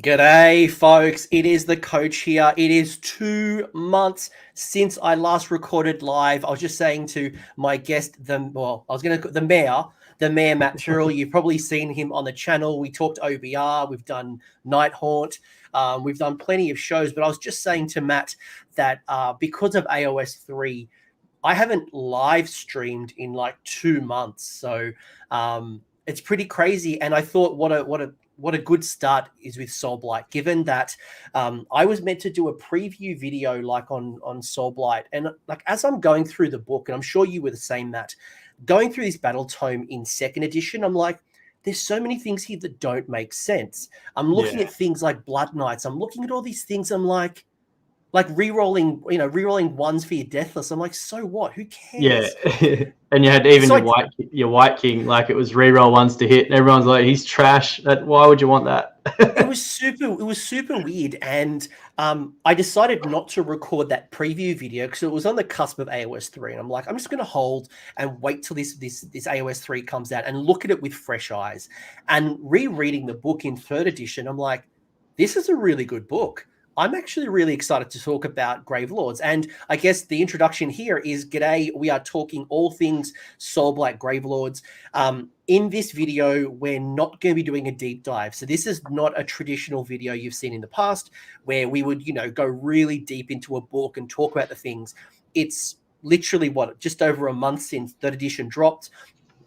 G'day, folks. It is the coach here. It is 2 months since I last recorded live. I was just saying to my guest, the mayor, Mat Tyrrell. You've probably seen him on the channel. We talked OBR. We've done Night Haunt. We've done plenty of shows. But I was just saying to Matt that because of AOS 3, I haven't live streamed in like 2 months. So it's pretty crazy. And I thought, what a good start is with Soulblight, given that I was meant to do a preview video like on Soulblight. And like as I'm going through the book, and I'm sure you were the same, Matt, going through this battle tome in 2nd edition, I'm like, there's so many things here that don't make sense. I'm looking at things like Blood Knights. I'm looking at all these things. I'm like re-rolling ones for your Deathless. I'm like, so what? Who cares? Yeah. And you had even your White King, like it was re-roll ones to hit, and everyone's like, he's trash. Why would you want that? It was super weird. And I decided not to record that preview video because it was on the cusp of AOS 3. And I'm like, I'm just going to hold and wait till this AOS 3 comes out and look at it with fresh eyes. And rereading the book in 3rd edition, I'm like, this is a really good book. I'm actually really excited to talk about Gravelords. And I guess the introduction here is, g'day, we are talking all things Soulblight Gravelords. In this video, we're not going to be doing a deep dive. So this is not a traditional video you've seen in the past where we would, go really deep into a book and talk about the things. It's literally, just over a month since 3rd edition dropped.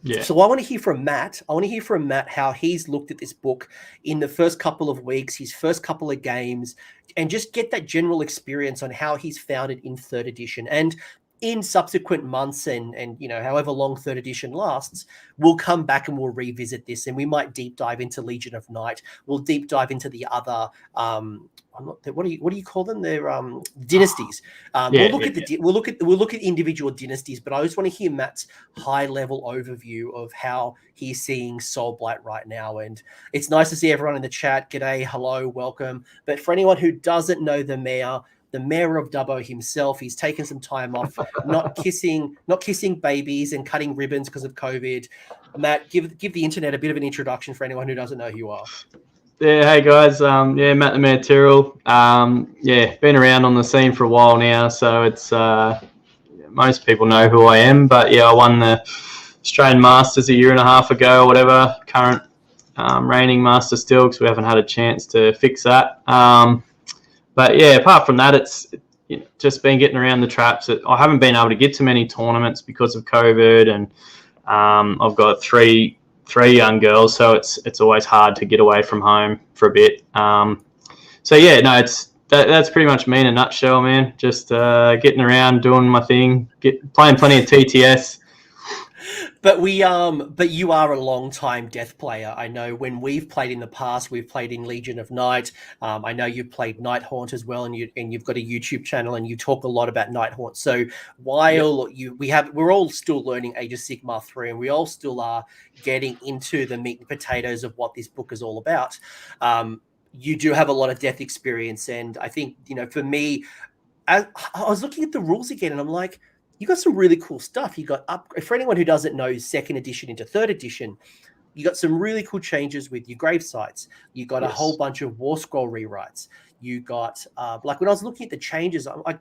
Yeah. So I want to hear from Matt. How he's looked at this book in the first couple of weeks, his first couple of games, and just get that general experience on how he's found it in 3rd edition. And in subsequent months and however long 3rd edition lasts, we'll come back and we'll revisit this, and we might deep dive into Legion of Night. We'll deep dive into the other what do you call them? They're dynasties. We'll look at individual dynasties, but I just want to hear Matt's high level overview of how he's seeing Soulblight right now. And it's nice to see everyone in the chat. G'day, hello, welcome. But for anyone who doesn't know the mayor of Dubbo himself, he's taken some time off, not kissing babies and cutting ribbons because of COVID. Matt, give the internet a bit of an introduction for anyone who doesn't know who you are. Yeah, hey guys, Mat the Mayor Tyrrell. Been around on the scene for a while now, so it's most people know who I am. But yeah, I won the Australian Masters a year and a half ago or whatever. Current reigning master still, because we haven't had a chance to fix that. But yeah, apart from that, it's just been getting around the traps. I haven't been able to get to many tournaments because of COVID, and I've got three young girls, so it's always hard to get away from home for a bit. That's pretty much me in a nutshell, man. Just getting around, doing my thing, playing plenty of TTS. But you are a long-time Death player. I know when we've played in the past, we've played in Legion of Night. I know you've played Night Haunt as well, and you've got a YouTube channel, and you talk a lot about Night Haunt. So while we're all still learning Age of Sigmar 3, and we all still are getting into the meat and potatoes of what this book is all about. You do have a lot of Death experience, and I think for me, I was looking at the rules again, and I'm like, you got some really cool stuff. You got for anyone who doesn't know 2nd edition into 3rd edition, you got some really cool changes with your Gravesites. You got a whole bunch of War Scroll rewrites. You got like when I was looking at the changes, I'm like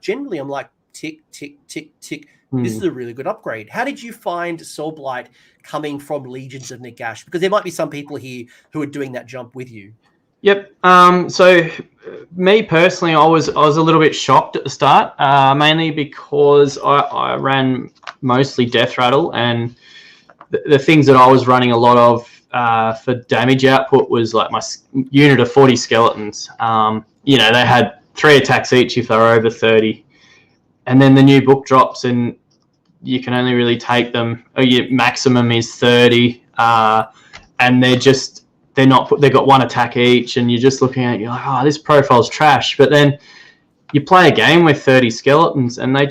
tick, tick, tick, tick. This is a really good upgrade. How did you find Soulblight coming from Legions of Nagash? Because there might be some people here who are doing that jump with you. Yep. So me personally, I was a little bit shocked at the start, mainly because I ran mostly Death Rattle, and the things that I was running a lot of for damage output was like my unit of 40 skeletons. They had 3 attacks each if they were over 30. And then the new book drops, and you can only really take them, your maximum is 30, and they've got 1 attack each, and you're just looking at it, you're like, oh, this profile's trash. But then you play a game with 30 skeletons, and they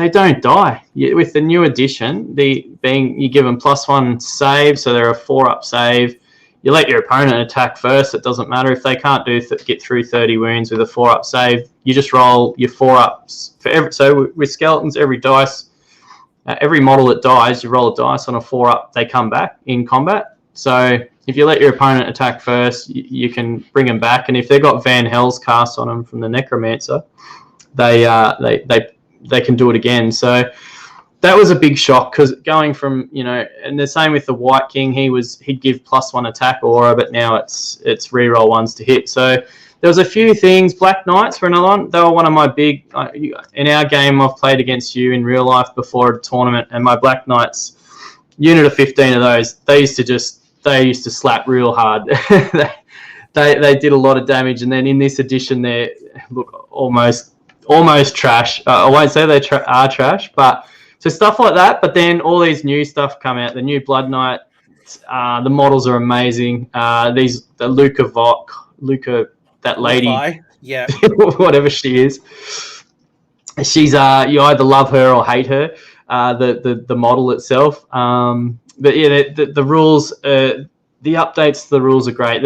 don't die. With the new edition, you give them +1 save, so they're a 4-up save. You let your opponent attack first. It doesn't matter if they can't get through 30 wounds with a 4-up save. You just roll your 4-ups so with skeletons, every model that dies, you roll a dice on a 4-up. They come back in combat. So if you let your opponent attack first, you can bring them back, and if they've got Van Hell's cast on them from the Necromancer, they can do it again. So that was a big shock, because going from, and the same with the White King, he'd give +1 attack aura, but now it's reroll ones to hit. So there was a few things. Black Knights were another one. They were one of my big, in our game I've played against you in real life before a tournament, and my Black Knights, unit of 15 of those, they used to slap real hard. they did a lot of damage, and then in this edition they look almost trash. I won't say they are trash, but so stuff like that. But then all these new stuff come out. The new Blood Knight, the models are amazing. The Luca, that lady, Levi. Yeah, whatever she is, she's you either love her or hate her. The model itself, but yeah, the rules, the updates to the rules are great.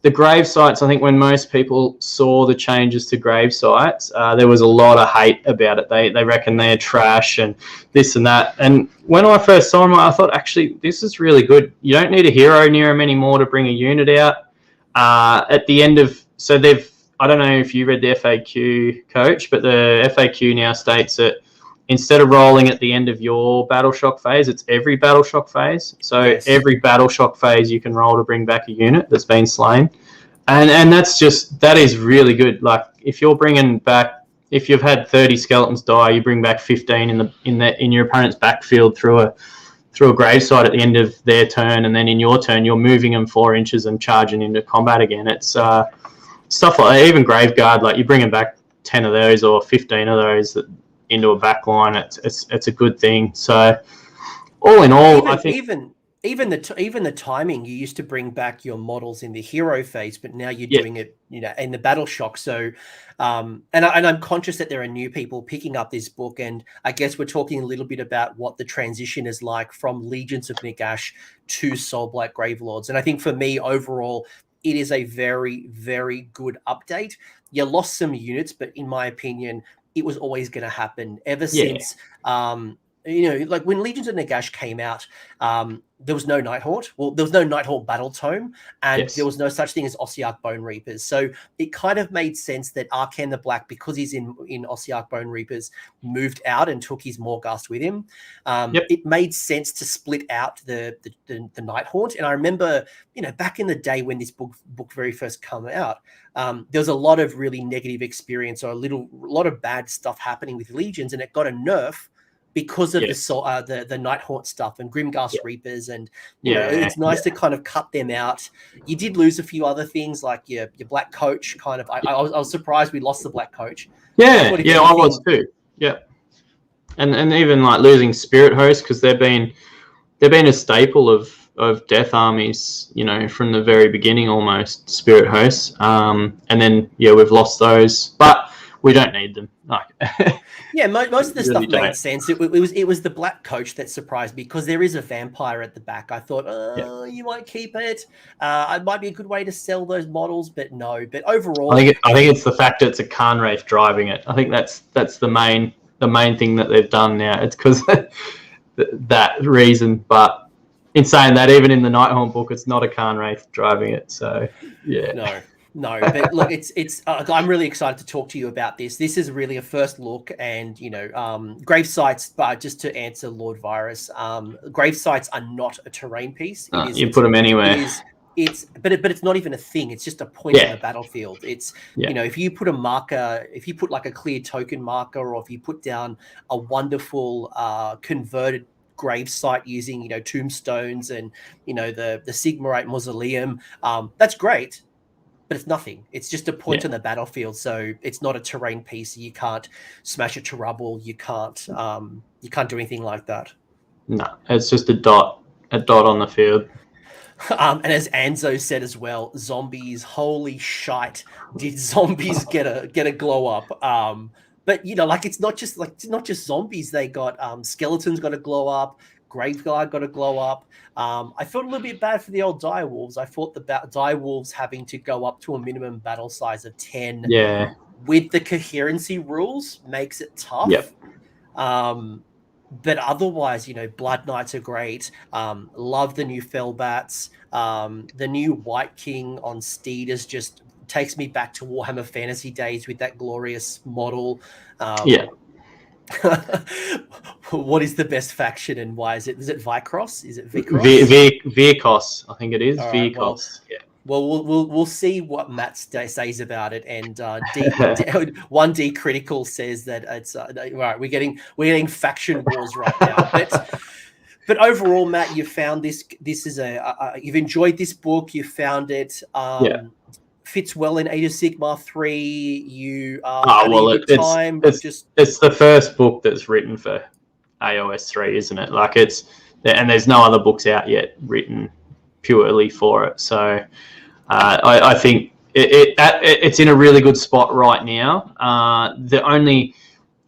The Gravesites, I think when most people saw the changes to Gravesites, there was a lot of hate about it. They reckon they're trash and this and that. And when I first saw them, I thought, actually, this is really good. You don't need a hero near them anymore to bring a unit out. At the end of, so I don't know if you read the FAQ, Coach, but the FAQ now states that instead of rolling at the end of your battle shock phase, it's every battle shock phase. So yes, every battle shock phase you can roll to bring back a unit that's been slain, and that is really good. Like if you're bringing back, if you've had 30 skeletons die, you bring back 15 in your opponent's backfield through a gravesite at the end of their turn, and then in your turn you're moving them 4 inches and charging into combat again. It's stuff like that. Even Graveguard, like you're bringing back 10 of those or 15 of those into a back line. It's a good thing. So all in all, I think even the timing, you used to bring back your models in the hero phase, but now you're doing it in the battle shock. So and I'm conscious that there are new people picking up this book, and I guess we're talking a little bit about what the transition is like from Legions of Nagash to Soulblight Gravelords. And I think for me overall, it is a very, very good update. You lost some units, but in my opinion, it was always going to happen ever since, like when Legions of Nagash came out, there was no Nighthaunt. Well, there was no Nighthaunt Battle Tome, and there was no such thing as Ossiarch Bone Reapers. So it kind of made sense that Arcan the Black, because he's in Ossiarch Bone Reapers, moved out and took his Morghast with him. It made sense to split out the Nighthaunt. And I remember, back in the day when this book very first came out, there was a lot of really negative experience or a lot of bad stuff happening with Legions, and it got a nerf because of the Nighthaunt stuff and Grimghast Reapers, and it's nice to kind of cut them out. You did lose a few other things like your Black Coach. Kind of, I was surprised we lost the Black Coach. I was too. Yeah, and even like losing Spirit Host, because they've been a staple of death armies, from the very beginning almost. Spirit Hosts, and then we've lost those, but we don't need them. Most of the stuff made sense. It was the Black Coach that surprised me, because there is a vampire at the back. I thought, you might keep it. It might be a good way to sell those models, but no. But overall, I think it's the fact that it's a Khan Wraith driving it. I think that's the main thing that they've done now. It's because that reason. But in saying that, even in the Nighthaunt book, it's not a Khan Wraith driving it. So No, but look, it's. I'm really excited to talk to you about this. This is really a first look, and Gravesites. But just to answer Lord Virus, Gravesites are not a terrain piece. You put them anywhere. But it's not even a thing. It's just a point on the battlefield. It's if you put a marker, if you put like a clear token marker, or if you put down a wonderful converted Gravesite using tombstones and the Sigmarite mausoleum, that's great. But it's nothing. It's just a point on the battlefield, so it's not a terrain piece. You can't smash it to rubble. You can't do anything like that. No, it's just a dot on the field. And as Anzo said as well, zombies. Holy shite! Did zombies get a glow up? But it's not just zombies. They got skeletons got a glow up. Graveguard got a glow up. I felt a little bit bad for the old Direwolves. I thought the Direwolves having to go up to a minimum battle size of 10 with the coherency rules makes it tough. But otherwise, you know, Blood Knights are great. Love the new Fellbats. The new White King on Steed is just takes me back to Warhammer Fantasy days with that glorious model. Yeah. What is the best faction and why is it? Is it Vicross? Is it Vicross? Virkos, I think it is. All right, Virkos. Well, we'll see what Matt says about it. And one D Critical says that it's right. We're getting faction wars right now. But overall, Matt, you found this. This is you've enjoyed this book. You found it. Fits well in Age of Sigmar 3. You it's the first book that's written for AOS 3, isn't it? Like and there's no other books out yet written purely for it. So I think it's in a really good spot right now. The only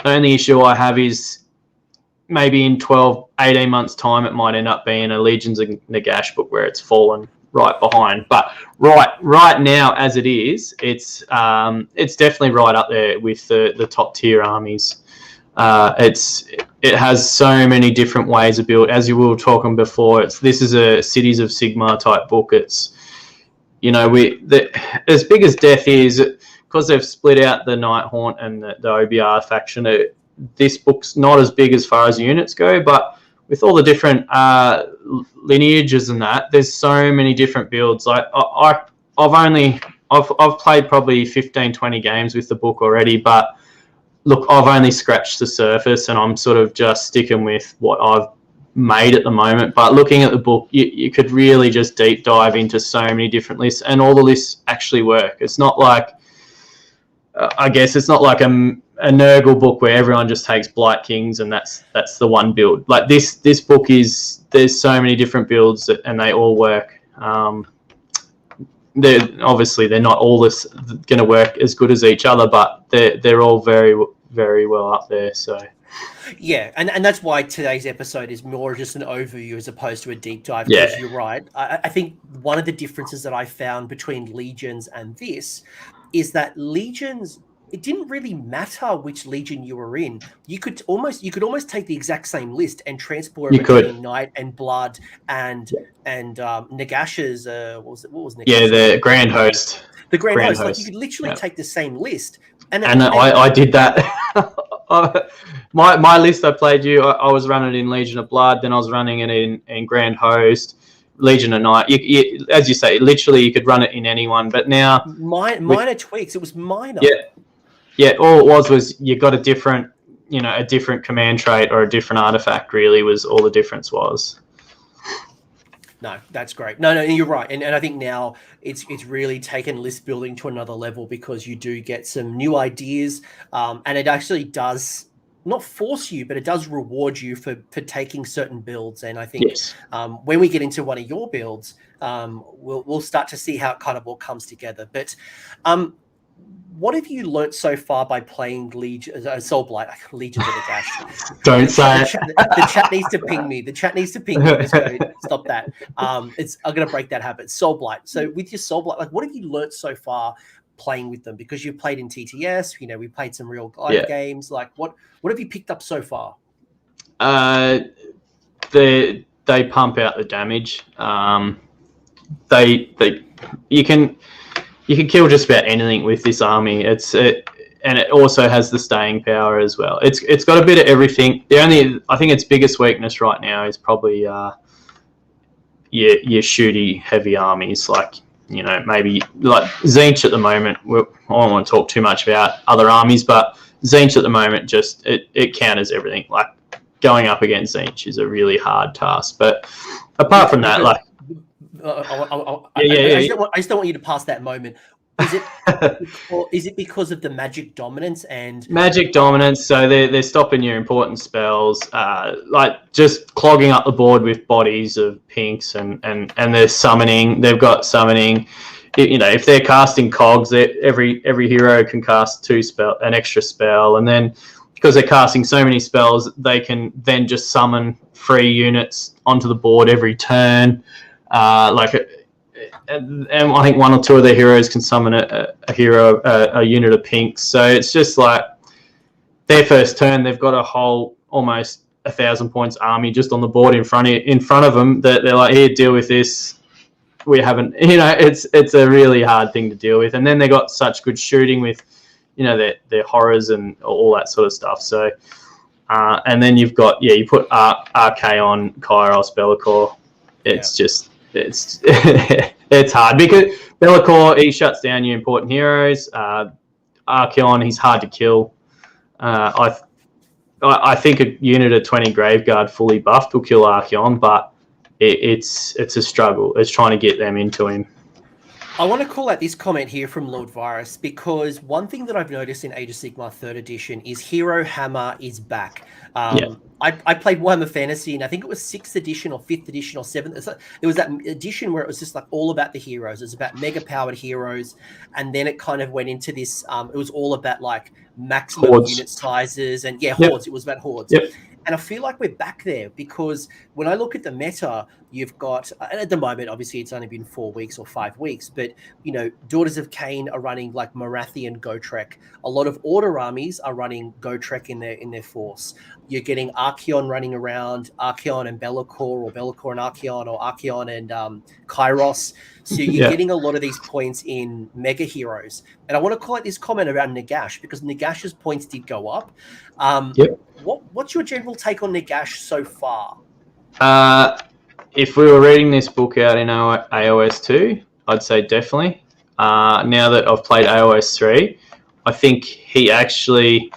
issue I have is maybe in 12, 18 months time, it might end up being a Legions of Nagash book where it's fallen right behind. But right now, as it is, it's definitely right up there with the top tier armies. It has so many different ways of build. As you were talking before, this is a Cities of Sigmar type book. It's, you know, as big as Death is, because they've split out the Nighthaunt and the OBR faction. This book's not as big as far as units go, but with all the different lineages and that, there's so many different builds. Like I've played probably 15, 20 games with the book already, but look, I've only scratched the surface and I'm sort of just sticking with what I've made at the moment. But looking at the book, you could really just deep dive into so many different lists, and all the lists actually work. It's not like, I guess it's not like a Nurgle book where everyone just takes Blight Kings and that's the one build. Like this book there's so many different builds and they all work. They're not all going to work as good as each other, but they're all very, very well up there. So yeah, and that's why today's episode is more just an overview as opposed to a deep dive. Because you're right. I think one of the differences that I found between Legions and this is that Legions, it didn't really matter which Legion you were in. You could almost take the exact same list and transport it between Knight and Blood and Nagash's what was Nagash? Yeah, the Grand Host. The Grand Host. Like you could literally take the same list. And I did that. My list I played I was running in Legion of Blood, then I was running it in Grand Host, Legion of Night. You, as you say, literally you could run it in anyone. But now minor tweaks. It was minor. Yeah. All it was you got a different command trait or a different artifact. Really, was all the difference was. No, that's great. No, you're right, and I think now it's really taken list building to another level because you do get some new ideas, and it actually does not force you, but it does reward you for taking certain builds. And I think when we get into one of your builds, we'll start to see how it kind of all comes together. But what have you learnt so far by playing Soulblight, Legions of Nagash? Don't say it. The chat needs to ping me. Stop that. I'm going to break that habit. Soulblight. So with your Soulblight, like, what have you learnt so far playing with them? Because you've played in TTS, you know, we played some real live games. Like, what have you picked up so far? They pump out the damage. You can kill just about anything with this army. And it also has the staying power as well. It's got a bit of everything. I think its biggest weakness right now is probably your shooty heavy armies, like, you know, maybe like Tzeentch at the moment. I don't want to talk too much about other armies, but Tzeentch at the moment it counters everything. Like going up against Tzeentch is a really hard task. But apart from that, like. I just don't want you to pass that moment. Is it because of the magic dominance and magic dominance? So they're stopping your important spells, like just clogging up the board with bodies of pinks, and they're summoning. They've got summoning. You know, if they're casting cogs, every hero can cast an extra spell, and then because they're casting so many spells, they can then just summon 3 units onto the board every turn. And I think 1 or 2 of their heroes can summon a unit of pinks. So it's just like their first turn, they've got a whole almost 1,000 points army just on the board in front of them that they're like, here, deal with this. We haven't, it's a really hard thing to deal with. And then they got such good shooting with, their horrors and all that sort of stuff. So, and then you've got, you put RK on Kairos, Be'lakor. It's just, it's it's hard because Be'lakor, he shuts down your important heroes. Archeon, he's hard to kill. I think a unit of 20 Graveguard fully buffed will kill Archeon, but it's a struggle. It's trying to get them into him. I want to call out this comment here from Lord Virus, because one thing that I've noticed in Age of Sigmar 3rd edition is Hero Hammer is back. I played Warhammer Fantasy, and I think it was 6th edition or 5th edition or 7th. It was that edition where it was just like all about the heroes. It was about mega powered heroes, and then it kind of went into this. It was all about like maximum hordes. Unit sizes and hordes. It was about hordes. Yep. And I feel like we're back there, because when I look at the meta, you've got, and at the moment, obviously it's only been 4 weeks or 5 weeks, but, Daughters of Cain are running like Morathi and Gotrek. A lot of Order armies are running Gotrek in their force. You're getting Archeon running around, Archeon and Be'lakor, or Be'lakor and Archeon, or Archeon and Kairos. So you're getting a lot of these points in mega heroes. And I want to call out this comment around Nagash, because Nagash's points did go up. What's your general take on Nagash so far? If we were reading this book out in AOS 2, I'd say definitely. Now that I've played AOS 3, I think he actually,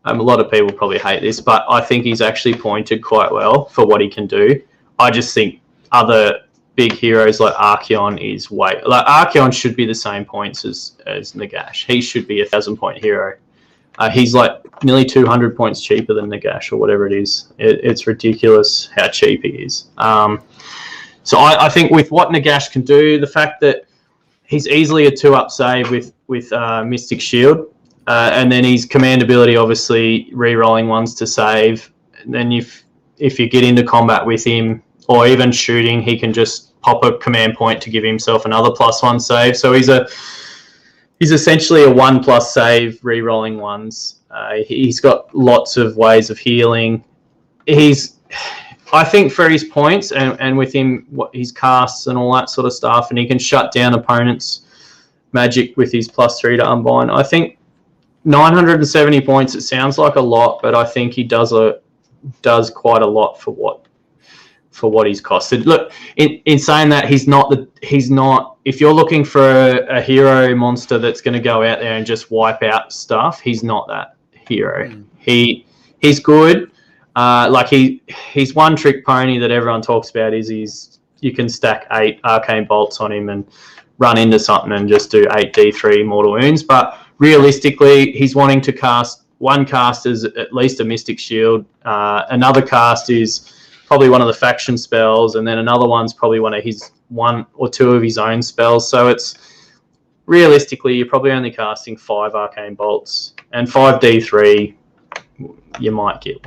a lot of people probably hate this, but I think he's actually pointed quite well for what he can do. I just think other big heroes like Archeon Archeon should be the same points as Nagash. He should be a 1,000-point hero. He's like nearly 200 points cheaper than Nagash or whatever it is. It's ridiculous how cheap he is. So I think with what Nagash can do, the fact that he's easily a 2-up save with Mystic Shield, and then his command ability, obviously re-rolling ones to save. And then if you get into combat with him, or even shooting, he can just pop a command point to give himself another +1 save. So he's essentially a 1+ save, re-rolling ones. He's got lots of ways of healing. I think for his points and with him, his casts and all that sort of stuff, and he can shut down opponents' magic with his +3 to unbind. I think 970 points, it sounds like a lot, but I think he does quite a lot for what he's costed. Look, in saying that, he's not. If you're looking for a hero monster that's going to go out there and just wipe out stuff, he's not that hero. He's good. He's one trick pony that everyone talks about is you can stack 8 arcane bolts on him and run into something and just do 8d3 mortal wounds. But realistically, he's wanting to cast one cast is at least a Mystic Shield. Another cast is probably one of the faction spells, and then another one's probably one or two of his own spells. So it's realistically, you're probably only casting 5 arcane bolts, and 5d3 you might get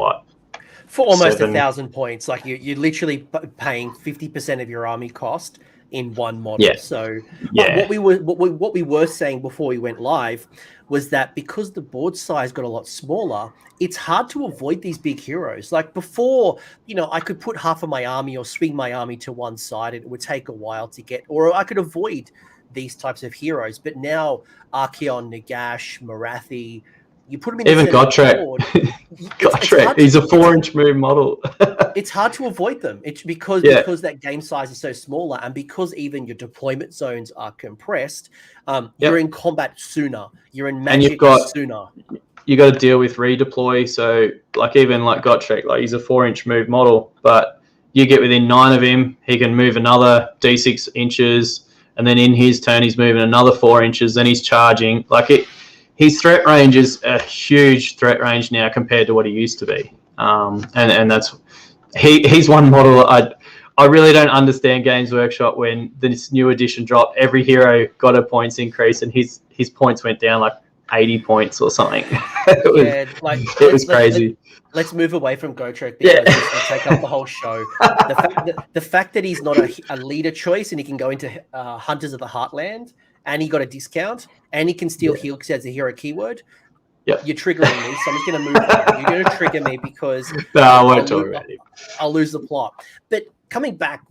for almost 7. 1,000 points. Like you're literally paying 50% of your army cost in one model. So what we were saying before we went live was that because the board size got a lot smaller, it's hard to avoid these big heroes. Like before, I could put half of my army or swing my army to one side, and it would take a while to get, or I could avoid these types of heroes. But now Archeon, Nagash, Morathi, you put them in even Gotrek. Gotrek, he's a 4-inch move model. It's hard to avoid them. It's because that game size is so smaller, and because even your deployment zones are compressed. You're in combat sooner. You're in magic sooner. You got to deal with redeploy. So even Gotrek, he's a 4-inch move model, but you get within 9 of him, he can move another d6 inches, and then in his turn he's moving another 4 inches. Then he's charging. His threat range is a huge threat range now compared to what he used to be. And that's he's one model. I really don't understand Games Workshop when this new edition dropped. Every hero got a points increase, and his points went down 80 points or something. It was crazy. Let's move away from Gotrek because it's going to take up the whole show. The fact that he's not a leader choice and he can go into Hunters of the Heartland, and he got a discount, and he can steal heal because he has a hero keyword. Yep. You're triggering me, so I'm just going to move on. You're going to trigger me because no, I won't talk about it. I'll lose the plot. But coming back,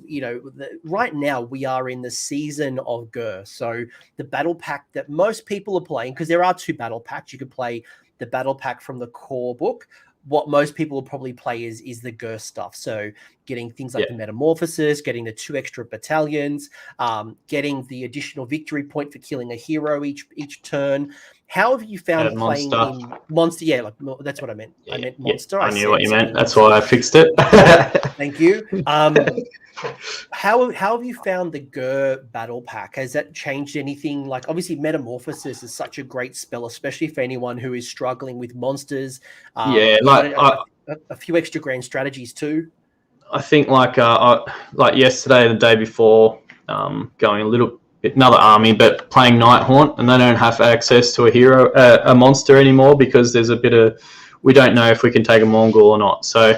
right now we are in the season of Ghur. So the battle pack that most people are playing, because there are 2 battle packs. You could play the battle pack from the core book. What most people will probably play is the Ghur stuff. So getting things like the Metamorphosis, getting the 2 extra battalions, getting the additional victory point for killing a hero each turn. How have you found playing in Monster? Yeah, that's what I meant. I meant Monster. I knew what you meant. That's why I fixed it. Thank you. How have you found the Ghur battle pack? Has that changed anything? Like, obviously, Metamorphosis is such a great spell, especially for anyone who is struggling with monsters. A few extra grand strategies too. I think like yesterday, the day before, going a little bit another army, but playing Nighthaunt, and they don't have access to a monster anymore because there's a bit of, we don't know if we can take a Mongol or not. So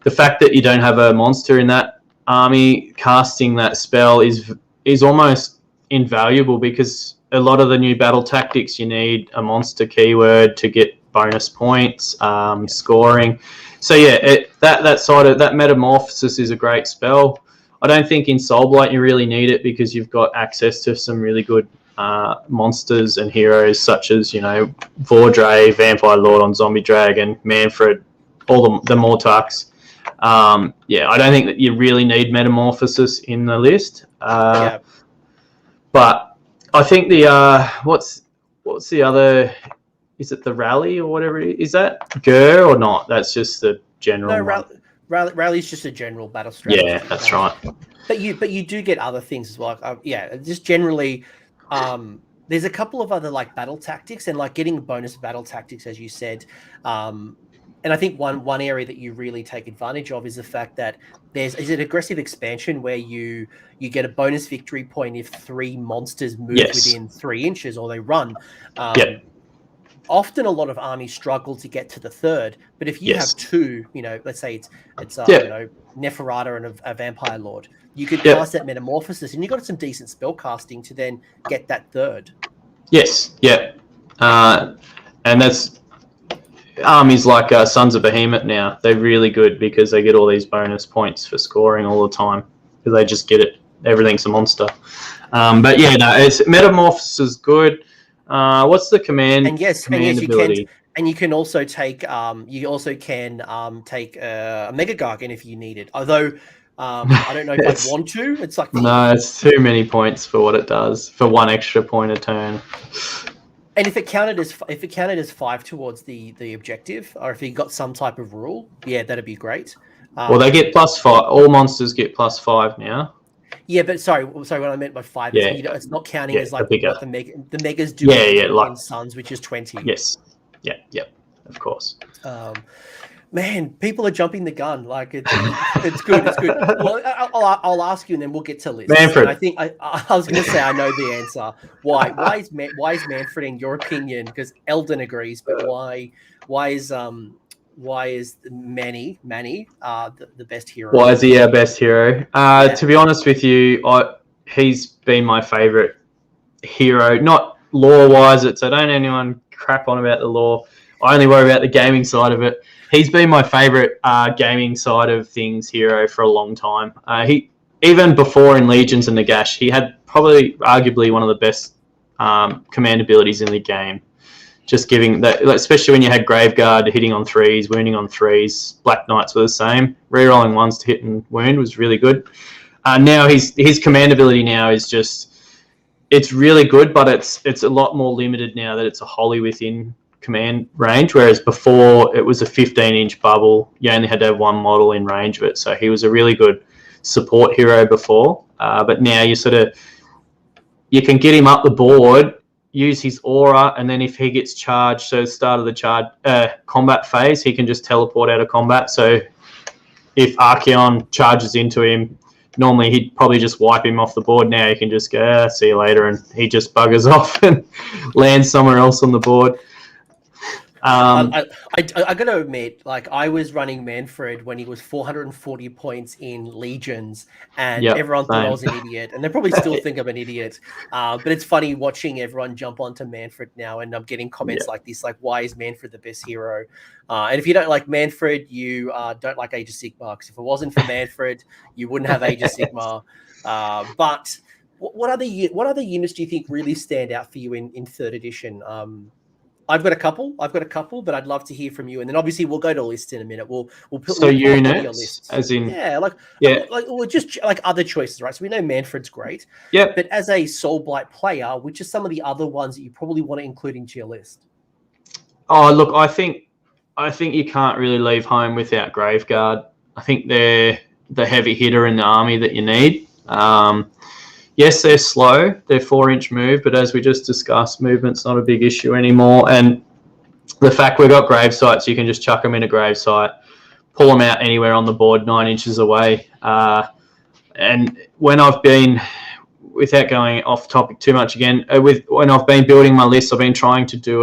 the fact that you don't have a monster in that army, casting that spell is almost invaluable, because a lot of the new battle tactics, you need a monster keyword to get bonus points, scoring. So yeah, that side of that Metamorphosis is a great spell. I don't think in Soulblight you really need it, because you've got access to some really good monsters and heroes such as, Vordrai, Vampire Lord on Zombie Dragon, Mannfred, all the Mortarks. I don't think that you really need Metamorphosis in the list. But I think the what's the other? Is it the Rally or whatever it is? Is that Ghur or not? That's just the general. No, Rally is just a general battle strategy. Yeah, that's right. But you do get other things as well. Just generally, there's a couple of other like battle tactics, and like getting bonus battle tactics, as you said. And I think one area that you really take advantage of is the fact that there's an aggressive expansion where you get a bonus victory point if 3 monsters move within 3 inches or they run. Often a lot of armies struggle to get to the 3rd, but if you have 2, let's say it's Neferata and a Vampire Lord, you could cast that Metamorphosis, and you've got some decent spell casting to then get that 3rd. Yes, and that's armies like Sons of Behemoth now. They're really good because they get all these bonus points for scoring all the time, because they just get it. Everything's a monster. It's Metamorphosis is good. What's the command? And yes, ability? You can also take a Mega Gargant if you need it. Although I don't know if I'd want to. It's like it's too many points for what it does for 1 extra point a turn. And if it counted as 5 towards the objective, or if you got some type of rule, that'd be great. Well, they get +5. All monsters get +5 now. Yeah, but sorry, what I meant by 5 is it's not counting as like what the megas do in Suns, which is 20. Yes. Yeah, of course. Man, people are jumping the gun. Like it's good. It's good. Well, I'll ask you, and then we'll get to lists. Manfred. And I think I was going to say I know the answer. Why is Manfred, in your opinion? Because Eldon agrees, but why is Manny the best hero? Why is he our best hero? To be honest with you, he's been my favourite hero. Not lore-wise, I don't anyone crap on about the lore. I only worry about the gaming side of it. He's been my favourite gaming side of things hero for a long time. He even before in Legions and Nagash, he had probably arguably one of the best command abilities in the game. Just giving that, especially when you had Graveguard hitting on 3s, wounding on 3s. Black Knights were the same. Rerolling 1s to hit and wound was really good. Now his command ability now is just, it's really good, but it's a lot more limited now that it's a wholly within command range, whereas before it was a 15-inch bubble. You only had to have 1 model in range of it, so he was a really good support hero before. But now you can get him up the board, use his aura, and then if he gets charged, so start of the combat phase, he can just teleport out of combat. So if Archeon charges into him, normally he'd probably just wipe him off the board. Now he can just go, see you later, and he just buggers off and lands somewhere else on the board. I gotta admit, like I was running Manfred when he was 440 points in Legions, and everyone thought I was an idiot, and they probably still think I'm an idiot. But it's funny watching everyone jump onto Manfred now, and I'm getting comments like this, like, "Why is Manfred the best hero?" And if you don't like Manfred, you don't like Age of Sigmar. Because if it wasn't for Manfred, you wouldn't have Age of Sigmar. But what other units do you think really stand out for you in third edition? I've got a couple, but I'd love to hear from you. And then obviously we'll go to lists in a minute. We'll put units, as in or just like other choices, right? So we know Manfred's great. Yeah. But as a Soulblight player, which are some of the other ones that you probably want to include into your list? Oh, look, I think you can't really leave home without Graveguard. I think they're the heavy hitter in the army that you need. Yes, they're slow. They're 4-inch move, but as we just discussed, movement's not a big issue anymore. And the fact we've got Gravesites, you can just chuck them in a Gravesite, pull them out anywhere on the board 9 inches away. And when I've been, without going off topic too much again, when I've been building my list, I've been trying to do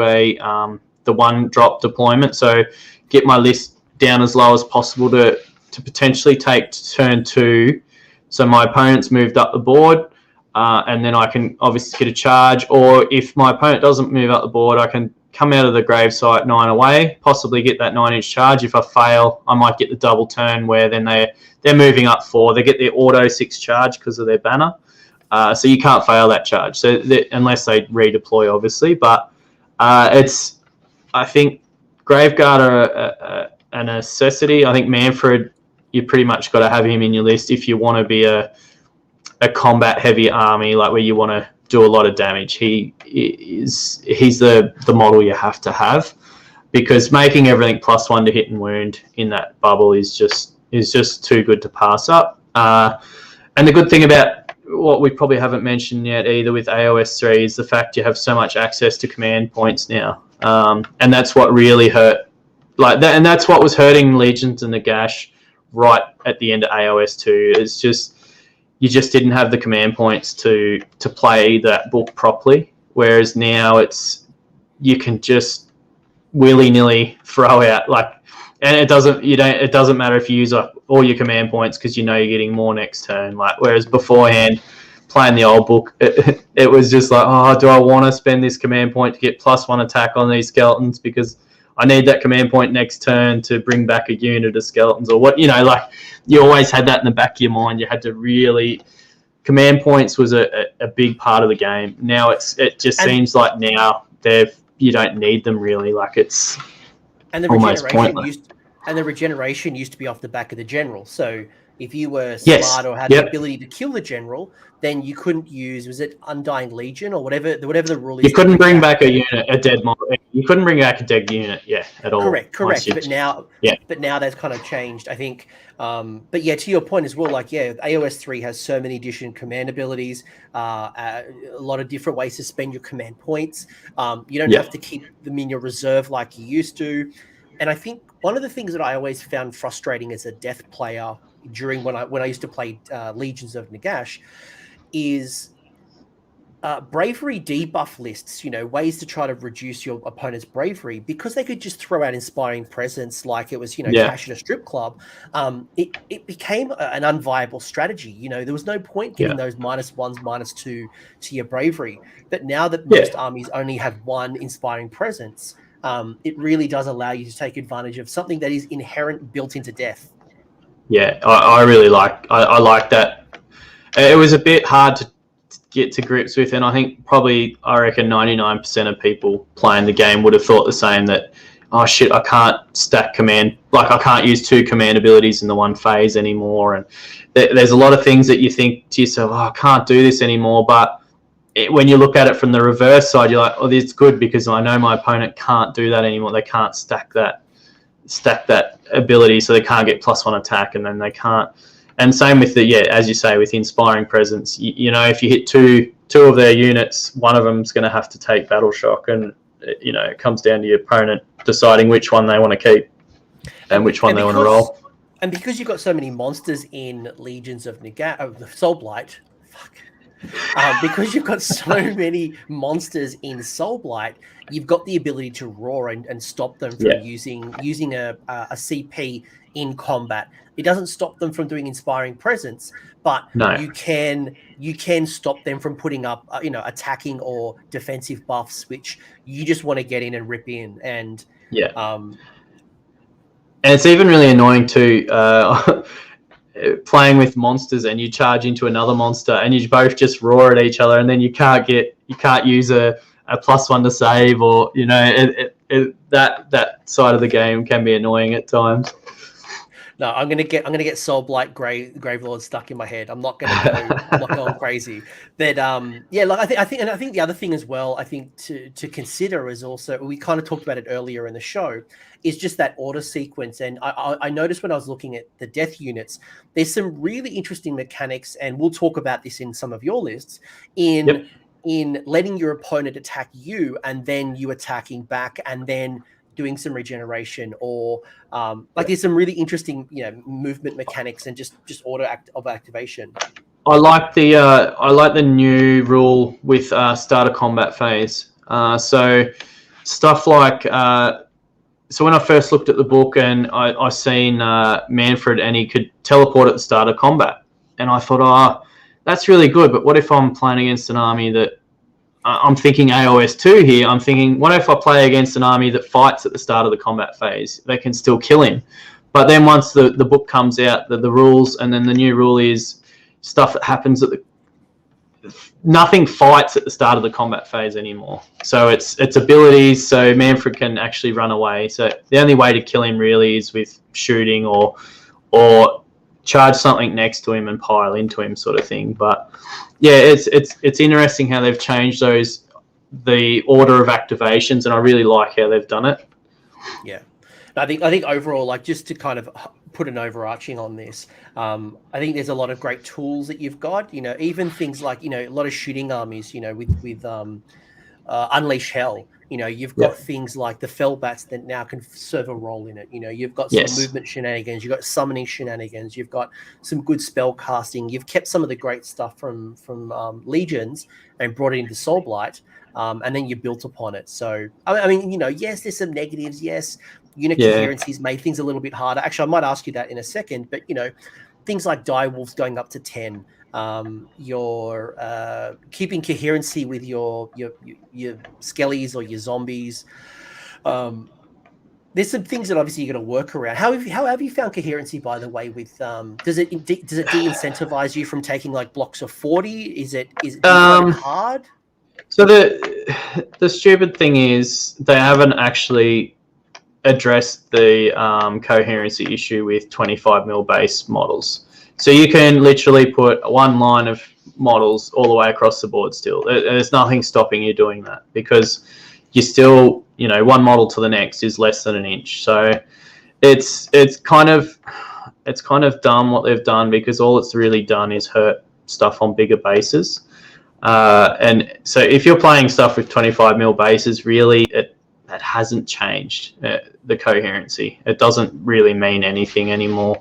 the one-drop deployment. So get my list down as low as possible to potentially take turn 2. So my opponent's moved up the board. And then I can obviously get a charge, or if my opponent doesn't move up the board, I can come out of the Gravesite 9 away, possibly get that 9-inch charge. If I fail, I might get the double turn where then they're moving up 4. They get their auto 6 charge because of their banner. So you can't fail that charge. So unless they redeploy, obviously. But I think Graveguard are a necessity. I think Manfred, you pretty much got to have him in your list if you want to be a combat heavy army, like where you want to do a lot of damage. He's the model you have to have, because making everything +1 to hit and wound in that bubble is just too good to pass up. And the good thing about what we probably haven't mentioned yet either with AOS 3 is the fact you have so much access to command points now, and that's what really hurt. Like that, and that's what was hurting Legions and Nagash right at the end of AOS 2. It's just you just didn't have the command points to play that book properly. Whereas now you can just willy-nilly throw out and it doesn't matter if you use up all your command points because you know you're getting more next turn. Whereas beforehand, playing the old book, it was just like, oh, do I want to spend this command point to get +1 attack on these skeletons because I need that command point next turn to bring back a unit of skeletons, or what, you always had that in the back of your mind. You had to really, command points was a big part of the game. Now it just seems like now you don't need them really. It's almost pointless. And the regeneration used to be off the back of the general. So if you were smart or had the ability to kill the general, then you couldn't use, was it Undying Legion or whatever the rule is? You couldn't bring back a unit, a dead model. You couldn't bring back a dead unit, at all. Correct. But now that's kind of changed, I think. But yeah, to your point as well, AOS 3 has so many different command abilities, a lot of different ways to spend your command points. You don't have to keep them in your reserve like you used to. And I think one of the things that I always found frustrating as a death player during when I used to play Legions of Nagash is bravery debuff lists, ways to try to reduce your opponent's bravery, because they could just throw out inspiring presence like it was, cash at a strip club. It became an unviable strategy. There was no point getting those -1s, -2 to your bravery. But now that most armies only have one inspiring presence, it really does allow you to take advantage of something that is inherent, built into death. Yeah, I really like that. It was a bit hard to get to grips with, and I reckon 99% of people playing the game would have thought the same, that, oh shit, I can't stack command, I can't use 2 command abilities in the one phase anymore. And there's a lot of things that you think to yourself, oh, I can't do this anymore. But when you look at it from the reverse side, you're like, oh, this is good because I know my opponent can't do that anymore. They can't stack that ability, so they can't get +1 attack, and then they can't. And same with as you say, with inspiring presence. If you hit two of their units, one of them's going to have to take battle shock, and it comes down to your opponent deciding which one they want to keep and which one they want to roll. And because you've got so many monsters in Legions of Soulblight, Because you've got so many monsters in Soulblight, you've got the ability to roar and stop them from using a CP in combat. It doesn't stop them from doing inspiring presence, but you can stop them from putting up attacking or defensive buffs, which you just want to get in and rip in. And and it's even really annoying too. Playing with monsters and you charge into another monster and you both just roar at each other, and then you can't use a +1 to save, or that side of the game can be annoying at times. No, I'm gonna get Soulblight Gravelords stuck in my head. I'm not gonna go crazy. But I think the other thing as well, I think to consider is also, we kind of talked about it earlier in the show, is just that order sequence. And I noticed when I was looking at the death units, there's some really interesting mechanics, and we'll talk about this in some of your lists, in letting your opponent attack you and then you attacking back and then doing some regeneration, or there's some really interesting movement mechanics and just order of activation. I like the new rule with starter combat phase. So stuff like so when I first looked at the book and I seen Manfred and he could teleport at the start of combat, and I thought, that's really good, but what if I'm playing against an army that I'm thinking AOS 2 here. I'm thinking, what if I play against an army that fights at the start of the combat phase? They can still kill him. But then once the book comes out, the rules, and then the new rule is stuff that happens nothing fights at the start of the combat phase anymore. So it's abilities, so Manfred can actually run away. So the only way to kill him really is with shooting or charge something next to him and pile into him, sort of thing. But yeah, it's interesting how they've changed the order of activations, and I really like how they've done it. Yeah, I think overall, like, just to kind of put an overarching on this, I think there's a lot of great tools that you've got. Even things like a lot of shooting armies. With Unleash Hell. You've got things like the Fellbats that now can serve a role in it. You've got some movement shenanigans. You've got summoning shenanigans. You've got some good spell casting. You've kept some of the great stuff from Legions and brought it into Soulblight, and then you built upon it. So, I mean, yes, there's some negatives. Yes, unit coherencies made things a little bit harder. Actually, I might ask you that in a second. But, things like Direwolves going up to 10. You're keeping coherency with your skellies or your zombies. There's some things that obviously you're going to work around. How have you found coherency, by the way? With does it de-incentivize you from taking like blocks of 40? Is it hard? So the stupid thing is they haven't actually addressed the coherency issue with 25 mil base models. So you can literally put one line of models all the way across the board still. There's nothing stopping you doing that, because you still, one model to the next is less than an inch. So it's kind of dumb what they've done, because all it's really done is hurt stuff on bigger bases. And so if you're playing stuff with 25 mil bases, really that hasn't changed the coherency. It doesn't really mean anything anymore.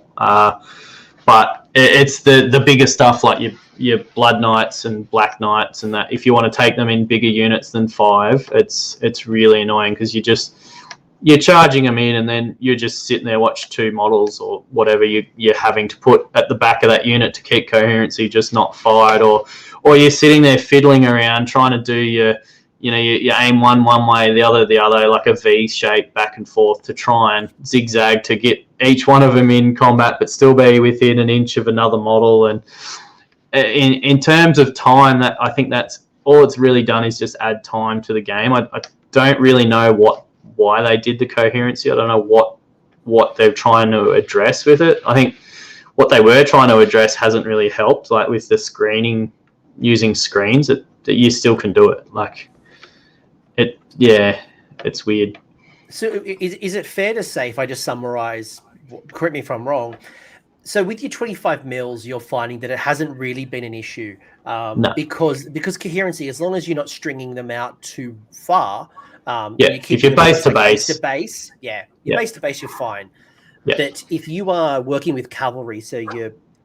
But it's the bigger stuff like your Blood Knights and Black Knights, and that if you want to take them in bigger units than 5, it's really annoying, because you're charging them in and then you're just sitting there watching 2 models or whatever you're having to put at the back of that unit to keep coherency just not fired, or you're sitting there fiddling around trying to do your aim one way, the other, like a V shape back and forth to try and zigzag to get each one of them in combat, but still be within an inch of another model. And in terms of time, that I think that's all it's really done is just add time to the game. I don't really know why they did the coherency. I don't know what they're trying to address with it. I think what they were trying to address hasn't really helped, like with the screening, using screens, that you still can do it. Like, it's weird. So is it fair to say, if I just summarize, correct me if I'm wrong, so with your 25 mils, you're finding that it hasn't really been an issue, No. because coherency, as long as you're not stringing them out too far, if you're base to base, base to base, you're fine. Yeah. But if you are working with cavalry, so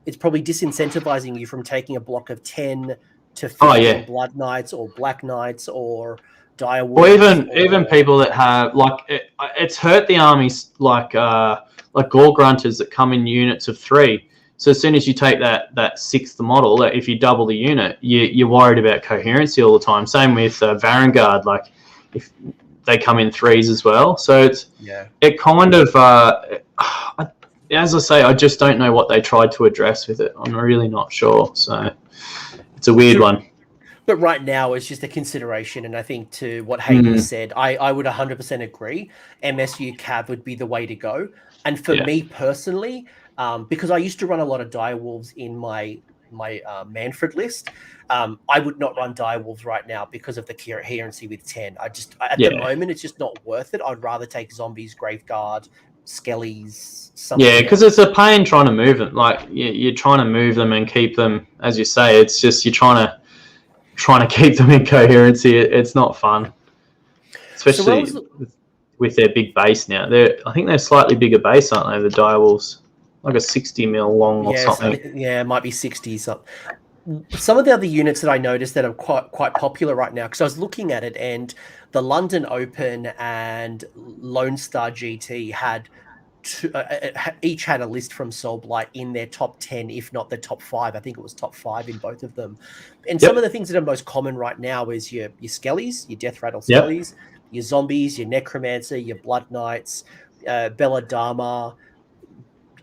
it's probably disincentivizing you from taking a block of 10 to fit in Blood Knights or Black Knights or Direwolves. Or even people that have it's hurt the armies like Gore Grunters that come in units of 3. So as soon as you take that sixth model, if you double the unit, you're worried about coherency all the time. Same with Vanguard, like if they come in 3s as well. So it kind of as I say, I just don't know what they tried to address with it. I'm really not sure. So it's a weird one. But right now, it's just a consideration. And I think to what Hayden said, I would 100% agree. MSU Cav would be the way to go. And for me personally, because I used to run a lot of Direwolves in my Mannfred list, I would not run Direwolves right now because of the coherency with 10. At the moment, it's just not worth it. I'd rather take zombies, Graveguard, Skellies, something. Yeah, because it's a pain trying to move them. Like you're trying to move them and keep them, as you say. It's just you're trying to keep them in coherency. It's not fun, especially with their big base now. I think they're slightly bigger base, aren't they? The Direwolves, like a 60 mil long or something. Yeah, it might be 60 something. Some of the other units that I noticed that are quite popular right now, because I was looking at it, and the London Open and Lone Star GT had each had a list from Soulblight in their top 10, if not the top 5. I think it was top 5 in both of them. And some of the things that are most common right now is your Skellies, your Death Rattle Skellies, your Zombies, your Necromancer, your Blood Knights, Damma,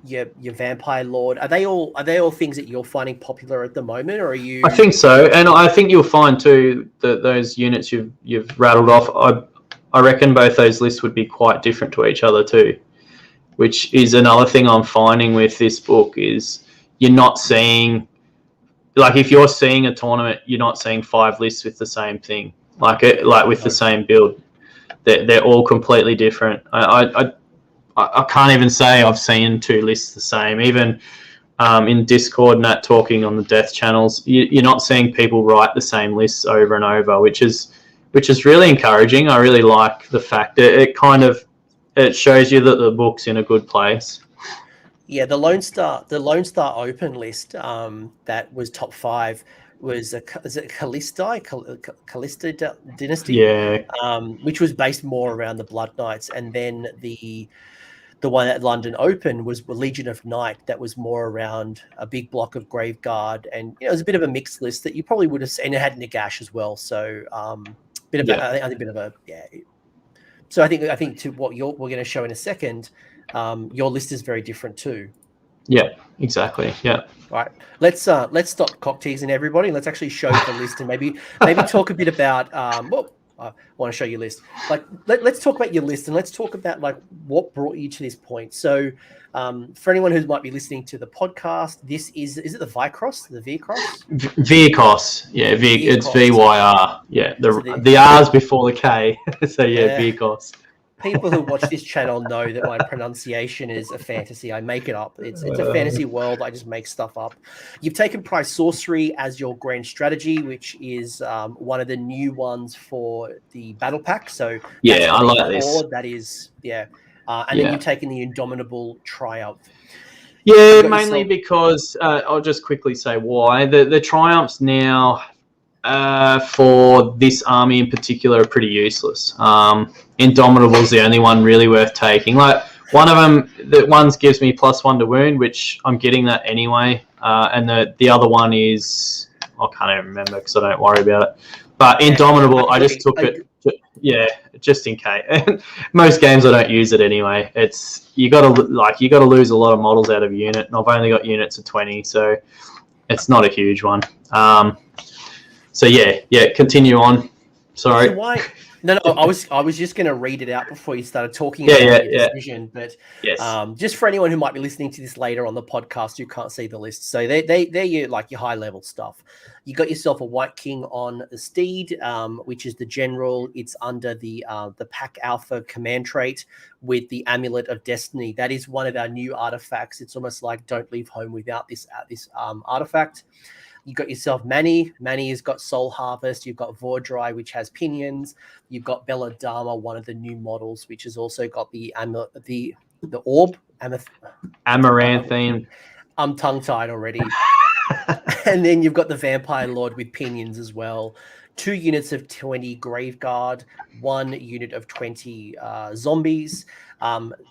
your Vampire Lord. Are they all things that you're finding popular at the moment, or are you? I think so, and I think you'll find too that those units you've rattled off. I reckon both those lists would be quite different to each other too, which is another thing I'm finding with this book is you're not seeing, like if you're seeing a tournament, you're not seeing 5 lists with the same thing, like with the same build. They're all completely different. I can't even say I've seen 2 lists the same. Even in Discord and that talking on the death channels, you're not seeing people write the same lists over and over, which is really encouraging. I really like the fact that it shows you that the book's in a good place. Yeah, the Lone Star Open list that was top 5 was is it Callisto Dynasty? Yeah. Which was based more around the Blood Knights, and then the one at London Open was Legion of Night, that was more around a big block of Graveguard, and it was a bit of a mixed list that you probably would have seen. It had Nagash as well, so I think a bit of a So I think to what we're going to show in a second, your list is very different too. Yeah, exactly. Yeah. All right. Let's stop cock teasing everybody. Let's actually show the list and maybe talk a bit about I want to show you a list. Like let's talk about your list, and let's talk about like what brought you to this point. So for anyone who might be listening to the podcast, this is it the Vicross? The V-Cross? V-Cross. Yeah, it's VYR. Yeah. The R's before the K. So yeah, V-Cross. People who watch this channel know that my pronunciation is a fantasy. I make it up. It's a fantasy world. I just make stuff up. You've taken Prize Sorcery as your grand strategy, which is one of the new ones for the battle pack. So yeah, I like this. That is and then you've taken the Indomitable Triumph. Yeah, mainly because I'll just quickly say why the Triumphs now. For this army in particular are pretty useless. Indomitable's the only one really worth taking. Like one of them, the ones gives me +1 to wound, which I'm getting that anyway. And the other one is I can't even remember because I don't worry about it. But Indomitable, I just took it. Just in case. Most games I don't use it anyway. It's you got to lose a lot of models out of a unit, and I've only got units of 20, so it's not a huge one. So continue on. Sorry. So why? No. I was just going to read it out before you started talking about your decision. But just for anyone who might be listening to this later on the podcast who can't see the list, so they're your high level stuff. You got yourself a White King on the Steed, which is the general. It's under the Pack Alpha command trait with the Amulet of Destiny. That is one of our new artifacts. It's almost like don't leave home without this artifact. You got yourself Manny. Manny has got Soul Harvest. You've got Vordrai, which has pinions. You've got Belladama, one of the new models, which has also got the orb. Amaranthine. I'm tongue-tied already. And then you've got the Vampire Lord with pinions as well. 2 units of 20 Graveguard, 1 unit of 20 zombies.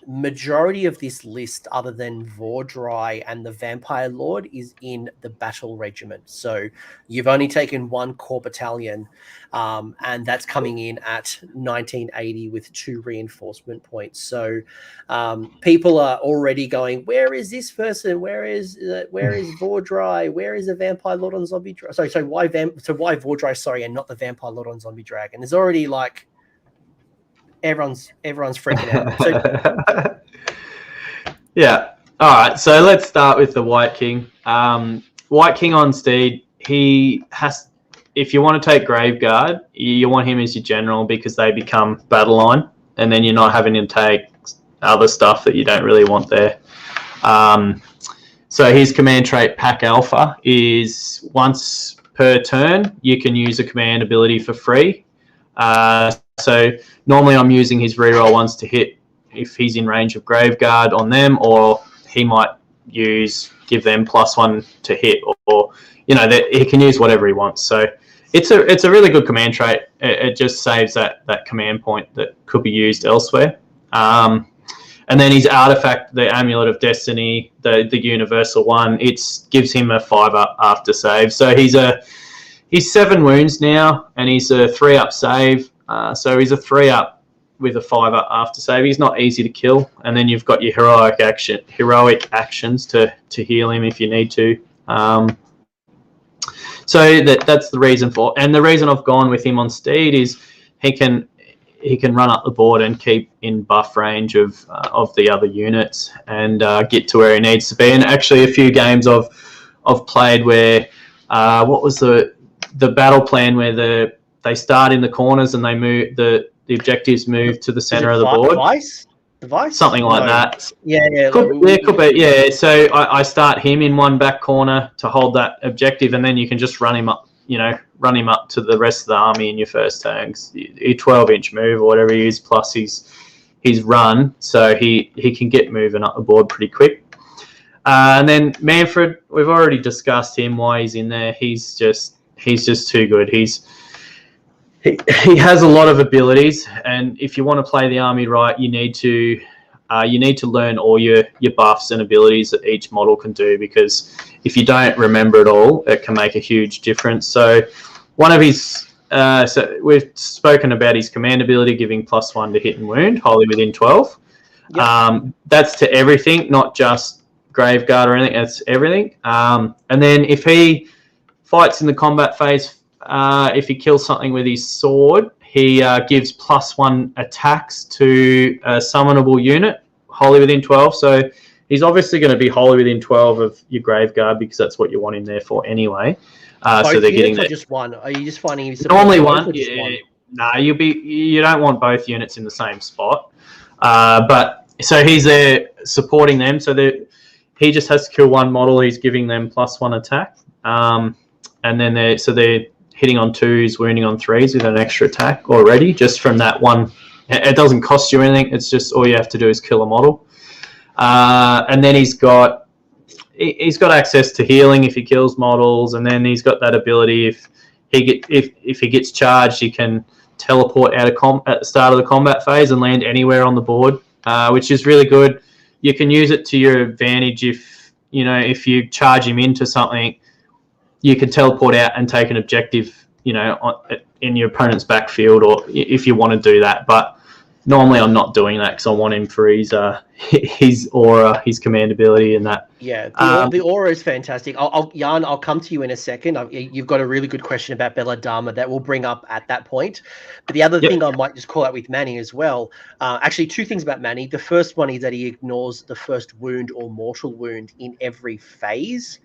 Majority of this list, other than Vordrai and the Vampire Lord, is in the Battle Regiment. So you've only taken 1 core battalion, and that's coming in at 1980 with 2 reinforcement points. So people are already going, where is this person? Where is Vordrai? Where is the Vampire Lord on Zombie Dragon? So why Vordrai? Sorry, and not the Vampire Lord on Zombie Dragon? There's already like everyone's freaking out. So, yeah. All right. So let's start with the White King. White King on Steed. He has. If you want to take Graveguard, you want him as your general because they become battle line, and then you're not having to take other stuff that you don't really want there. So his command trait, Pack Alpha, is once per turn you can use a command ability for free. So normally I'm using his reroll ones to hit if he's in range of Graveguard on them, or he might give them +1 to hit, or he can use whatever he wants. So it's a really good command trait. It just saves that command point that could be used elsewhere. And then his artifact, the Amulet of Destiny, the universal one, it gives him a 5-up after save. So he's 7 wounds now, and he's a 3-up save. So he's a 3-up with a 5-up after save. He's not easy to kill. And then you've got your heroic actions to heal him if you need to. So that's the reason for. And the reason I've gone with him on Steed is he can run up the board and keep in buff range of the other units and get to where he needs to be. And actually, a few games I've played where what was the battle plan where they start in the corners and they move the objectives move to the center of the board. Device? Something like that. Yeah. Could be. Yeah. So I start him in one back corner to hold that objective, and then you can just run him up. Run him up to the rest of the army in your first turn. Your 12-inch move or whatever he is, plus his run, so he can get moving up the board pretty quick. And then Manfred, we've already discussed him, why he's in there. He's just too good. He has a lot of abilities, and if you want to play the army right, you need to learn all your buffs and abilities that each model can do, because if you don't remember it all, it can make a huge difference. So one of his so we've spoken about his command ability giving +1 to hit and wound, wholly within 12. Yep. That's to everything, not just Graveguard or anything. That's everything. And then if he fights in the combat phase, if he kills something with his sword, he gives +1 attacks to a summonable unit, wholly within 12. So he's obviously going to be wholly within 12 of your Graveguard because that's what you want him there for anyway. So they're getting that. Just one? Are you just finding him normally one? No, you don't want both units in the same spot. But so he's there supporting them. So he just has to kill one model. He's giving them +1 attack. And then they're hitting on 2s, wounding on 3s with an extra attack already, just from that one. It doesn't cost you anything. It's just all you have to do is kill a model. And then he's got access to healing if he kills models, and then he's got that ability if he gets charged, he can teleport out at the start of the combat phase and land anywhere on the board, which is really good. You can use it to your advantage if you charge him into something. You can teleport out and take an objective, in your opponent's backfield, or if you want to do that. But normally I'm not doing that because I want him for his aura, his command ability, and that. Yeah, the aura is fantastic. Jan, I'll come to you in a second. You've got a really good question about Bella Damma that we'll bring up at that point. But the other thing I might just call out with Manny as well. Actually, 2 things about Manny. The first one is that he ignores the first wound or mortal wound in every phase.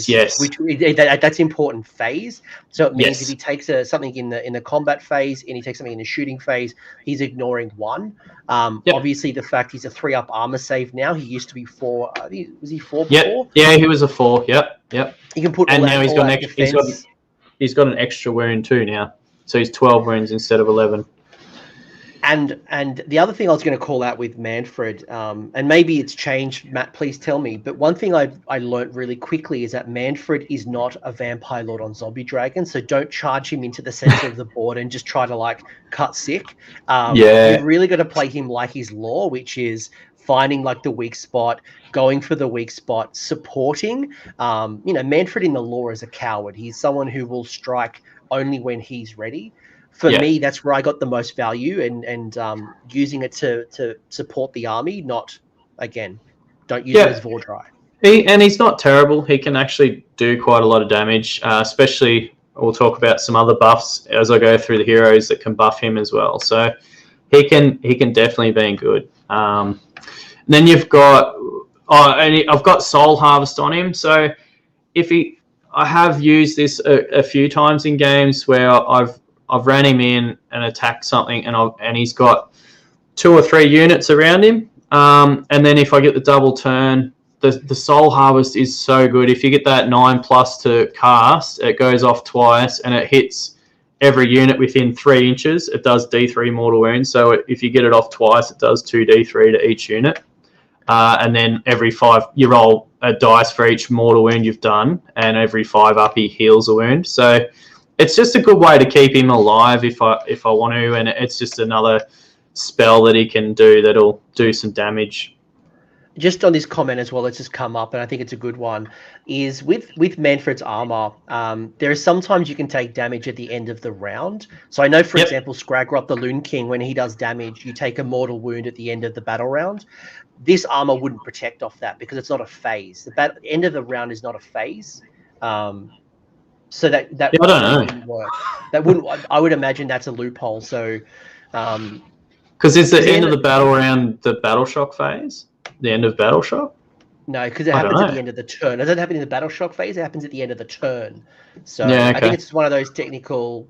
Yes. That's important phase. So it means if he takes something in the combat phase and he takes something in the shooting phase, he's ignoring 1. Obviously, the fact he's a 3-up armor save now. He used to be 4. Was he 4 before? Yeah, he was a 4. Yep. He can put. And now he's got an extra wound too now, so he's 12 wounds instead of 11. And the other thing I was going to call out with Manfred, and maybe it's changed, Matt, please tell me, but one thing I learned really quickly is that Manfred is not a vampire lord on zombie dragon, so don't charge him into the center of the board and just try to like cut sick. You've really got to play him like his lore, which is finding like the weak spot, going for the weak spot, supporting. Manfred in the lore is a coward. He's someone who will strike only when he's ready. For me, that's where I got the most value, and using it to support the army, not, again, don't use it as Vordrai. He's not terrible. He can actually do quite a lot of damage, especially we'll talk about some other buffs as I go through the heroes that can buff him as well. So he can definitely be good. Then you've got, I've got Soul Harvest on him. So I have used this a few times in games where I've ran him in and attacked something, and he's got 2 or 3 units around him. And then if I get the double turn, the Soul Harvest is so good. If you get that 9+ to cast, it goes off twice, and it hits every unit within 3 inches. It does D3 mortal wounds. So if you get it off twice, it does 2d3 to each unit. And then every 5, you roll a dice for each mortal wound you've done, and every 5 up he heals a wound. So it's just a good way to keep him alive if I want to, and it's just another spell that he can do that'll do some damage. Just on this comment as well, it's just come up, and I think it's a good one, is with Manfred's armor, there are sometimes you can take damage at the end of the round. So I know, for example, Scragrot the Loon King, when he does damage, you take a mortal wound at the end of the battle round. This armor wouldn't protect off that because it's not a phase. The end of the round is not a phase. So that I don't know. Wouldn't work. That wouldn't. I would imagine that's a loophole. So, because it's the end of the battle round, the battle shock phase, the end of battle shock. No, because it happens at the end of the turn. It doesn't happen in the battle shock phase. It happens at the end of the turn. So I think it's one of those technical.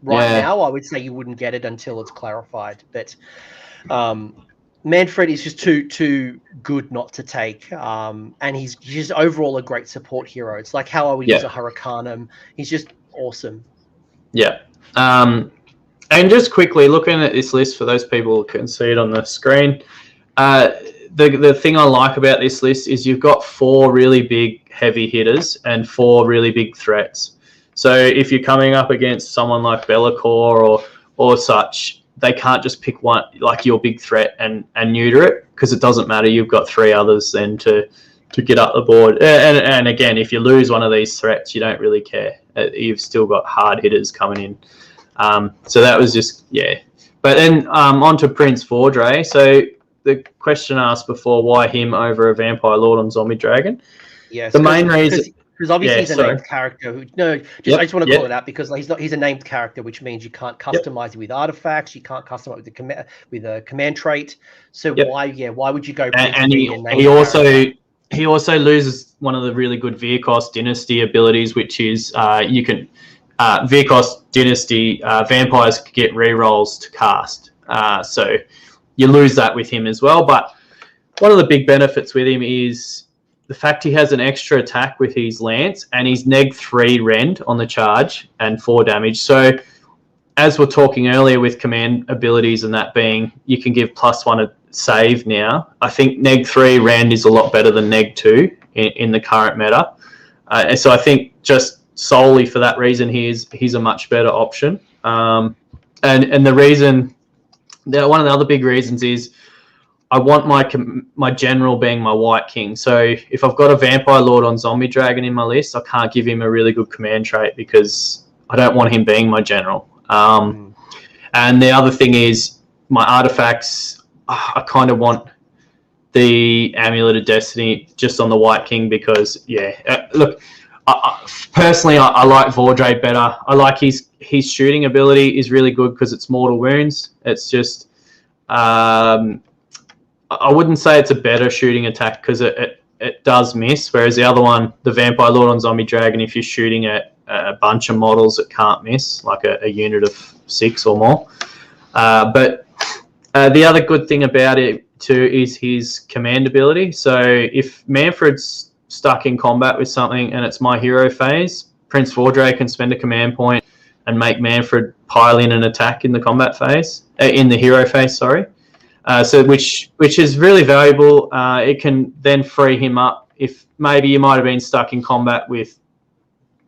Now, I would say you wouldn't get it until it's clarified. But Manfred is just too good not to take, and he's just overall a great support hero. It's like how I would use a Hurricanum. He's just awesome. Yeah. And just quickly looking at this list for those people who can see it on the screen, the thing I like about this list is you've got 4 really big heavy hitters and 4 really big threats. So if you're coming up against someone like Be'lakor or such, they can't just pick one, like your big threat, and neuter it, because it doesn't matter. You've got 3 others then to get up the board. And again, if you lose one of these threats, you don't really care. You've still got hard hitters coming in. So that was just, But then on to Prince Vordrai. So the question asked before, why him over a Vampire Lord on Zombie Dragon? Yes. The main reason... Because obviously he's a named character. I just want to call it out because he's a named character, which means you can't customize it with artifacts. You can't customize it with a command trait. So why would you go? And he also loses one of the really good Virkos Dynasty abilities, which is you can Virkos Dynasty vampires get rerolls to cast. So you lose that with him as well. But one of the big benefits with him is the fact he has an extra attack with his lance, and he's neg 3 rend on the charge and 4 damage. So as we're talking earlier with command abilities and that being, you can give +1 a save now. I think neg 3 rend is a lot better than neg 2 in the current meta. And so I think just solely for that reason, he's a much better option. And the reason, one of the other big reasons is, I want my general being my White King. So if I've got a Vampire Lord on Zombie Dragon in my list, I can't give him a really good command trait because I don't want him being my general. And the other thing is my artifacts, I kind of want the Amulet of Destiny just on the White King because, look, personally, I like Vordrai better. I like his shooting ability is really good because it's mortal wounds. It's just... I wouldn't say it's a better shooting attack because it does miss, whereas the other one, the Vampire Lord on Zombie Dragon, if you're shooting at a bunch of models, it can't miss, like a unit of 6 or more. But the other good thing about it too is his command ability. So if Manfred's stuck in combat with something and it's my hero phase, Prince Vordrai can spend a command point and make Manfred pile in an attack in the combat phase, in the hero phase, sorry. So which is really valuable. It can then free him up if maybe you might have been stuck in combat with,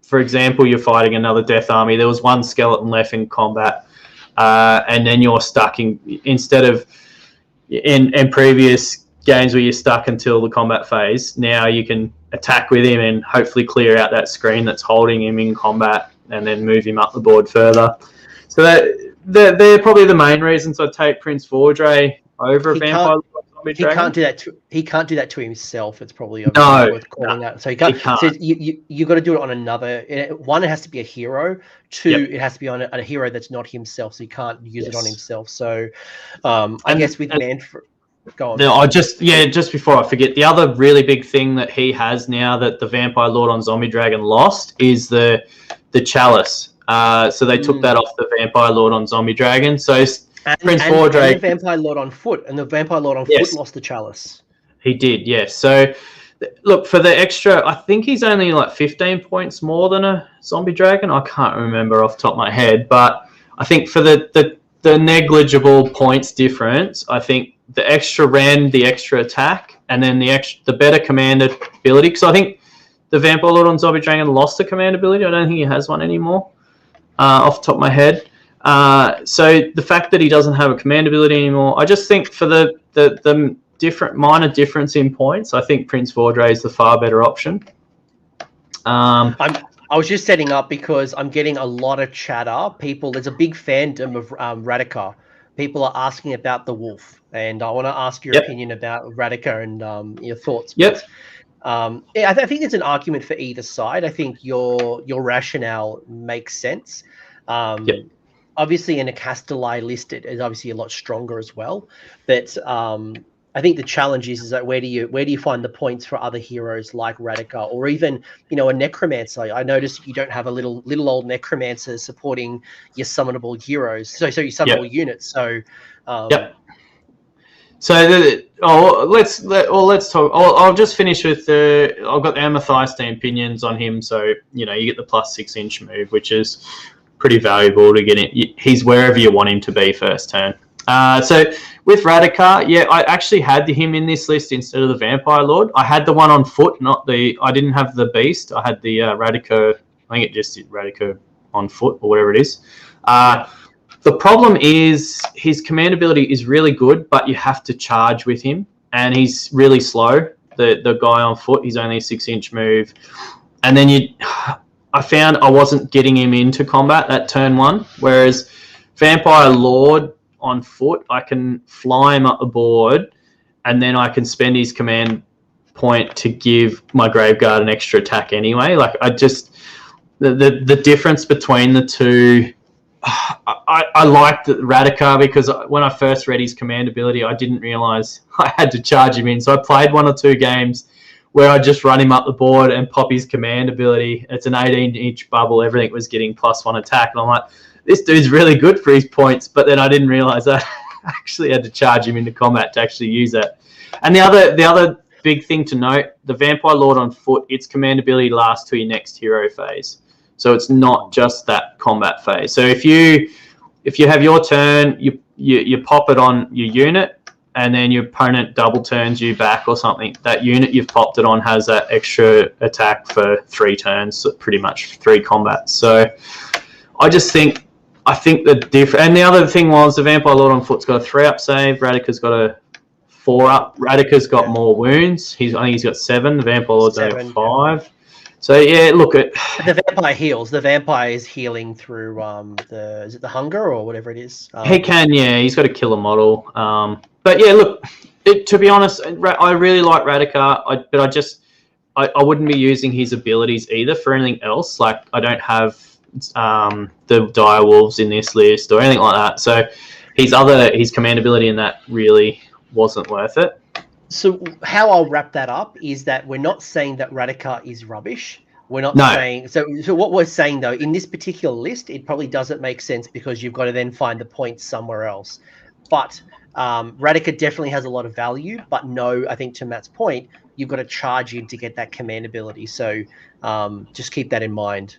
for example, you're fighting another death army. There was one skeleton left in combat, and then you're stuck instead of in previous games where you're stuck until the combat phase. Now you can attack with him and hopefully clear out that screen that's holding him in combat, and then move him up the board further. So they're probably the main reasons I take Prince Vordrai over a Vampire Lord. He can't do that. He can't do that to himself. It's probably worth calling out. So he can't. So you got to do it on another. One, it has to be a hero. Two, it has to be on a hero that's not himself. So he can't use it on himself. So I guess with Manfred. Go on. No, just before I forget, the other really big thing that he has now that the Vampire Lord on Zombie Dragon lost is the chalice. So they took that off the Vampire Lord on Zombie Dragon. So Prince Vordrai, and the Vampire Lord on foot, and the Vampire Lord on foot lost the chalice. He did, yes. So look, for the extra, I think he's only like 15 points more than a Zombie Dragon. I can't remember off the top of my head, but I think for the negligible points difference, I think the extra rend, the extra attack, and then the better command ability. Because I think the Vampire Lord on Zombie Dragon lost the command ability. I don't think he has one anymore, off the top of my head. So the fact that he doesn't have a command ability anymore, I just think for the different minor difference in points, I think Prince Vordrai is the far better option. I was just setting up because I'm getting a lot of chatter. There's a big fandom of Radukar. People are asking about the wolf, and I want to ask your opinion about Radukar and your thoughts. Yep. I think there's an argument for either side. I think your rationale makes sense. Obviously, in a Castello listed is obviously a lot stronger as well. But I think the challenge is that where do you find the points for other heroes like Radukar, or even a Necromancer? I noticed you don't have a little old Necromancer supporting your summonable heroes, so your summonable units. So So let's talk. I'll just finish with I've got the Amethystine Pinions on him, so you get the plus 6-inch move, which is pretty valuable to get it. He's wherever you want him to be first turn. So with Radukar, I actually had him in this list instead of the Vampire Lord. I had the one on foot, I didn't have the Beast. I had the Radukar. I think it just did Radukar on foot or whatever it is. The problem is his command ability is really good, but you have to charge with him, and he's really slow. The guy on foot, he's only a 6-inch move, and then I found I wasn't getting him into combat at turn 1, whereas Vampire Lord on foot, I can fly him up the board, and then I can spend his command point to give my Graveguard an extra attack anyway. Like the difference between the two. I liked Radukar because when I first read his command ability, I didn't realize I had to charge him in. So I played 1 or 2 games where I just run him up the board and pop his command ability. It's an 18-inch bubble. Everything was getting +1 attack. And I'm like, this dude's really good for his points. But then I didn't realize I actually had to charge him into combat to actually use it. And the other big thing to note, the Vampire Lord on foot, its command ability lasts to your next hero phase. So it's not just that combat phase. So if you have your turn, you pop it on your unit, and then your opponent double turns you back or something, that unit you've popped it on has that extra attack for 3 turns, so pretty much 3 combats. So I think and the other thing was the Vampire Lord on foot's got a 3-up save, Radukar's got a 4-up. Radukar's got more wounds. I think he's got 7. The Vampire Lord's only 5. So look at the vampire heals. The vampire is healing through is it the hunger or whatever it is? He can, he's got a killer model. But look, to be honest, I really like Radukar, but I wouldn't be using his abilities either for anything else. Like I don't have the Direwolves in this list or anything like that. So his command ability in that really wasn't worth it. So how I'll wrap that up is that we're not saying that Radukar is rubbish. We're not saying so what we're saying though, in this particular list, it probably doesn't make sense because you've got to then find the points somewhere else. But Radukar definitely has a lot of value, but no, I think to Matt's point, you've got to charge in to get that command ability. So just keep that in mind.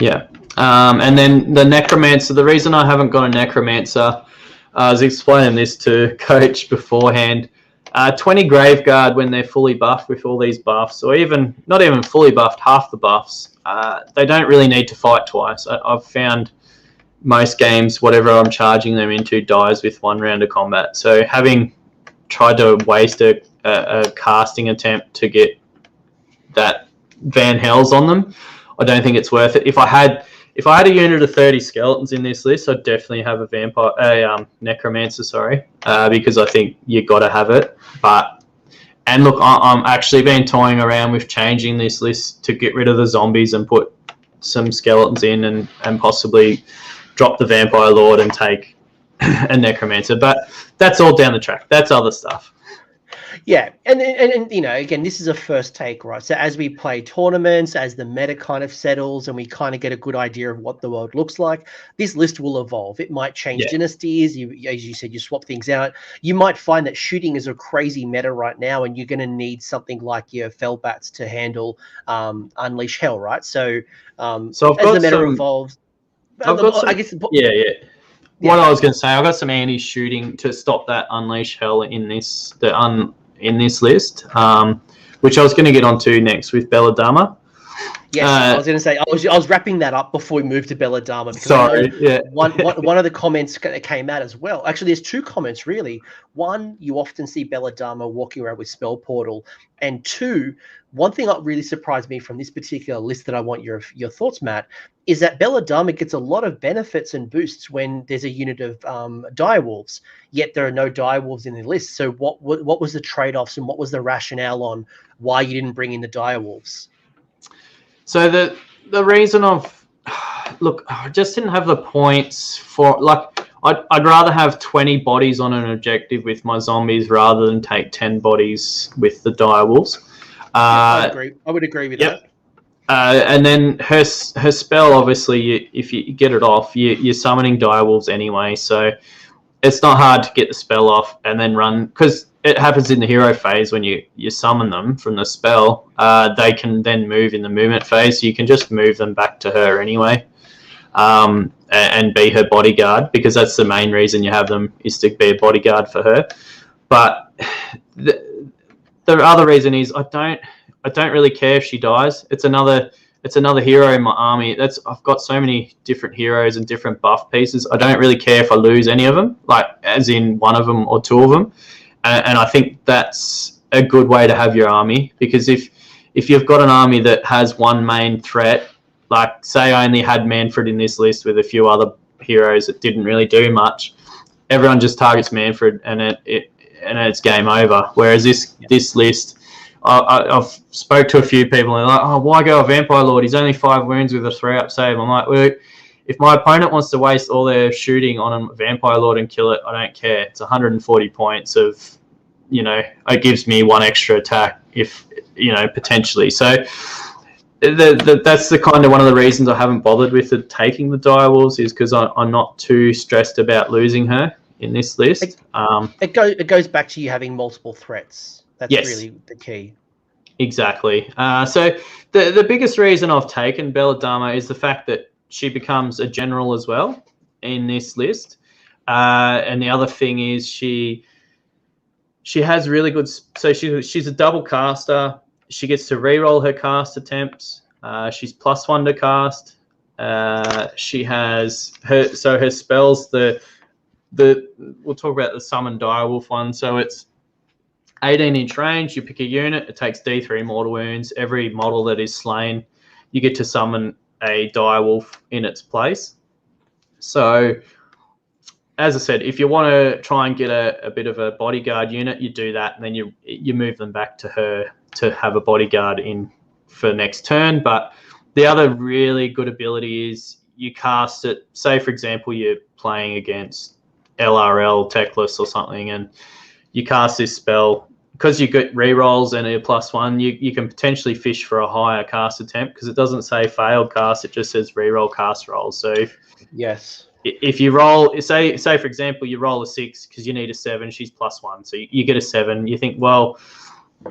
Yeah. And then the Necromancer, the reason I haven't got a Necromancer, I was explaining this to Coach beforehand, 20 Graveguard when they're fully buffed with all these buffs, or even not even fully buffed, half the buffs, they don't really need to fight twice. I've found most games, whatever I'm charging them into dies with 1 round of combat. So having tried to waste a casting attempt to get that Van Hells on them, I don't think it's worth it. If I had a unit of 30 skeletons in this list, I'd definitely have a Necromancer, because I think you got to have it. And look, I'm actually been toying around with changing this list to get rid of the zombies and put some skeletons in, and possibly drop the Vampire Lord and take a Necromancer. But that's all down the track. That's other stuff. Yeah, and again, this is a first take, right? So as we play tournaments, as the meta kind of settles and we kind of get a good idea of what the world looks like, this list will evolve. It might change dynasties. As you said, you swap things out. You might find that shooting is a crazy meta right now, and you're going to need something like your Fellbats to handle Unleash Hell, right? So as the meta evolves, I guess. What I was going to say, I've got some anti-shooting to stop that Unleash Hell in this list, which I was going to get onto next with Belladamma. Yes, I was going to say, I was wrapping that up before we moved to Belladamma. One of the comments that came out as well. Actually, there's 2 comments, really. 1, you often see Belladamma walking around with Spell Portal. And 2, one thing that really surprised me from this particular list that I want your thoughts, Matt, is that Belladamma gets a lot of benefits and boosts when there's a unit of Direwolves, yet there are no Direwolves in the list. So what was the trade-offs, and what was the rationale on why you didn't bring in the Direwolves? So the reason look, I just didn't have the points for, like, I'd rather have 20 bodies on an objective with my zombies rather than take 10 bodies with the Direwolves. I would agree with that. And then her spell, obviously, if you get it off, you're summoning Direwolves anyway, so it's not hard to get the spell off and then run, because it happens in the hero phase when you summon them from the spell. They can then move in the movement phase, so you can just move them back to her anyway, and be her bodyguard, because that's the main reason you have them, is to be a bodyguard for her. But the other reason is I don't really care if she dies. It's another hero in my army. I've got so many different heroes and different buff pieces. I don't really care if I lose any of them, like as in one of them or 2 of them. And I think that's a good way to have your army, because if you've got an army that has one main threat, like say I only had Mannfred in this list with a few other heroes that didn't really do much, everyone just targets Mannfred and it's game over. Whereas this list, I've spoke to a few people and they're like, oh, why go a Vampire Lord? He's only 5 wounds with a 3-up save. I'm like, well, if my opponent wants to waste all their shooting on a Vampire Lord and kill it, I don't care. It's 140 points of, it gives me 1 extra attack if, potentially. So that's the kind of one of the reasons I haven't bothered with taking the Direwolves, is because I'm not too stressed about losing her in this list. It goes back to you having multiple threats. That's really the key. Exactly. So the biggest reason I've taken Belladamma is the fact that she becomes a general as well in this list. And the other thing is she has really good... So she's a double caster. She gets to reroll her cast attempts. She's +1 to cast. She has her spells, we'll talk about the summon Direwolf one. So it's 18-inch range. You pick a unit. It takes D3 mortal wounds. Every model that is slain, you get to summon a Direwolf in its place. So, as I said, if you want to try and get a bit of a bodyguard unit, you do that, and then you move them back to her to have a bodyguard in for next turn. But the other really good ability is you cast it. Say, for example, you're playing against LRL, Techless or something, and you cast this spell. Because you get rerolls and a +1, you can potentially fish for a higher cast attempt, because it doesn't say failed cast, it just says reroll cast rolls. So if you roll, say for example, you roll a 6 because you need a 7, she's +1, so you get a 7. You think, well,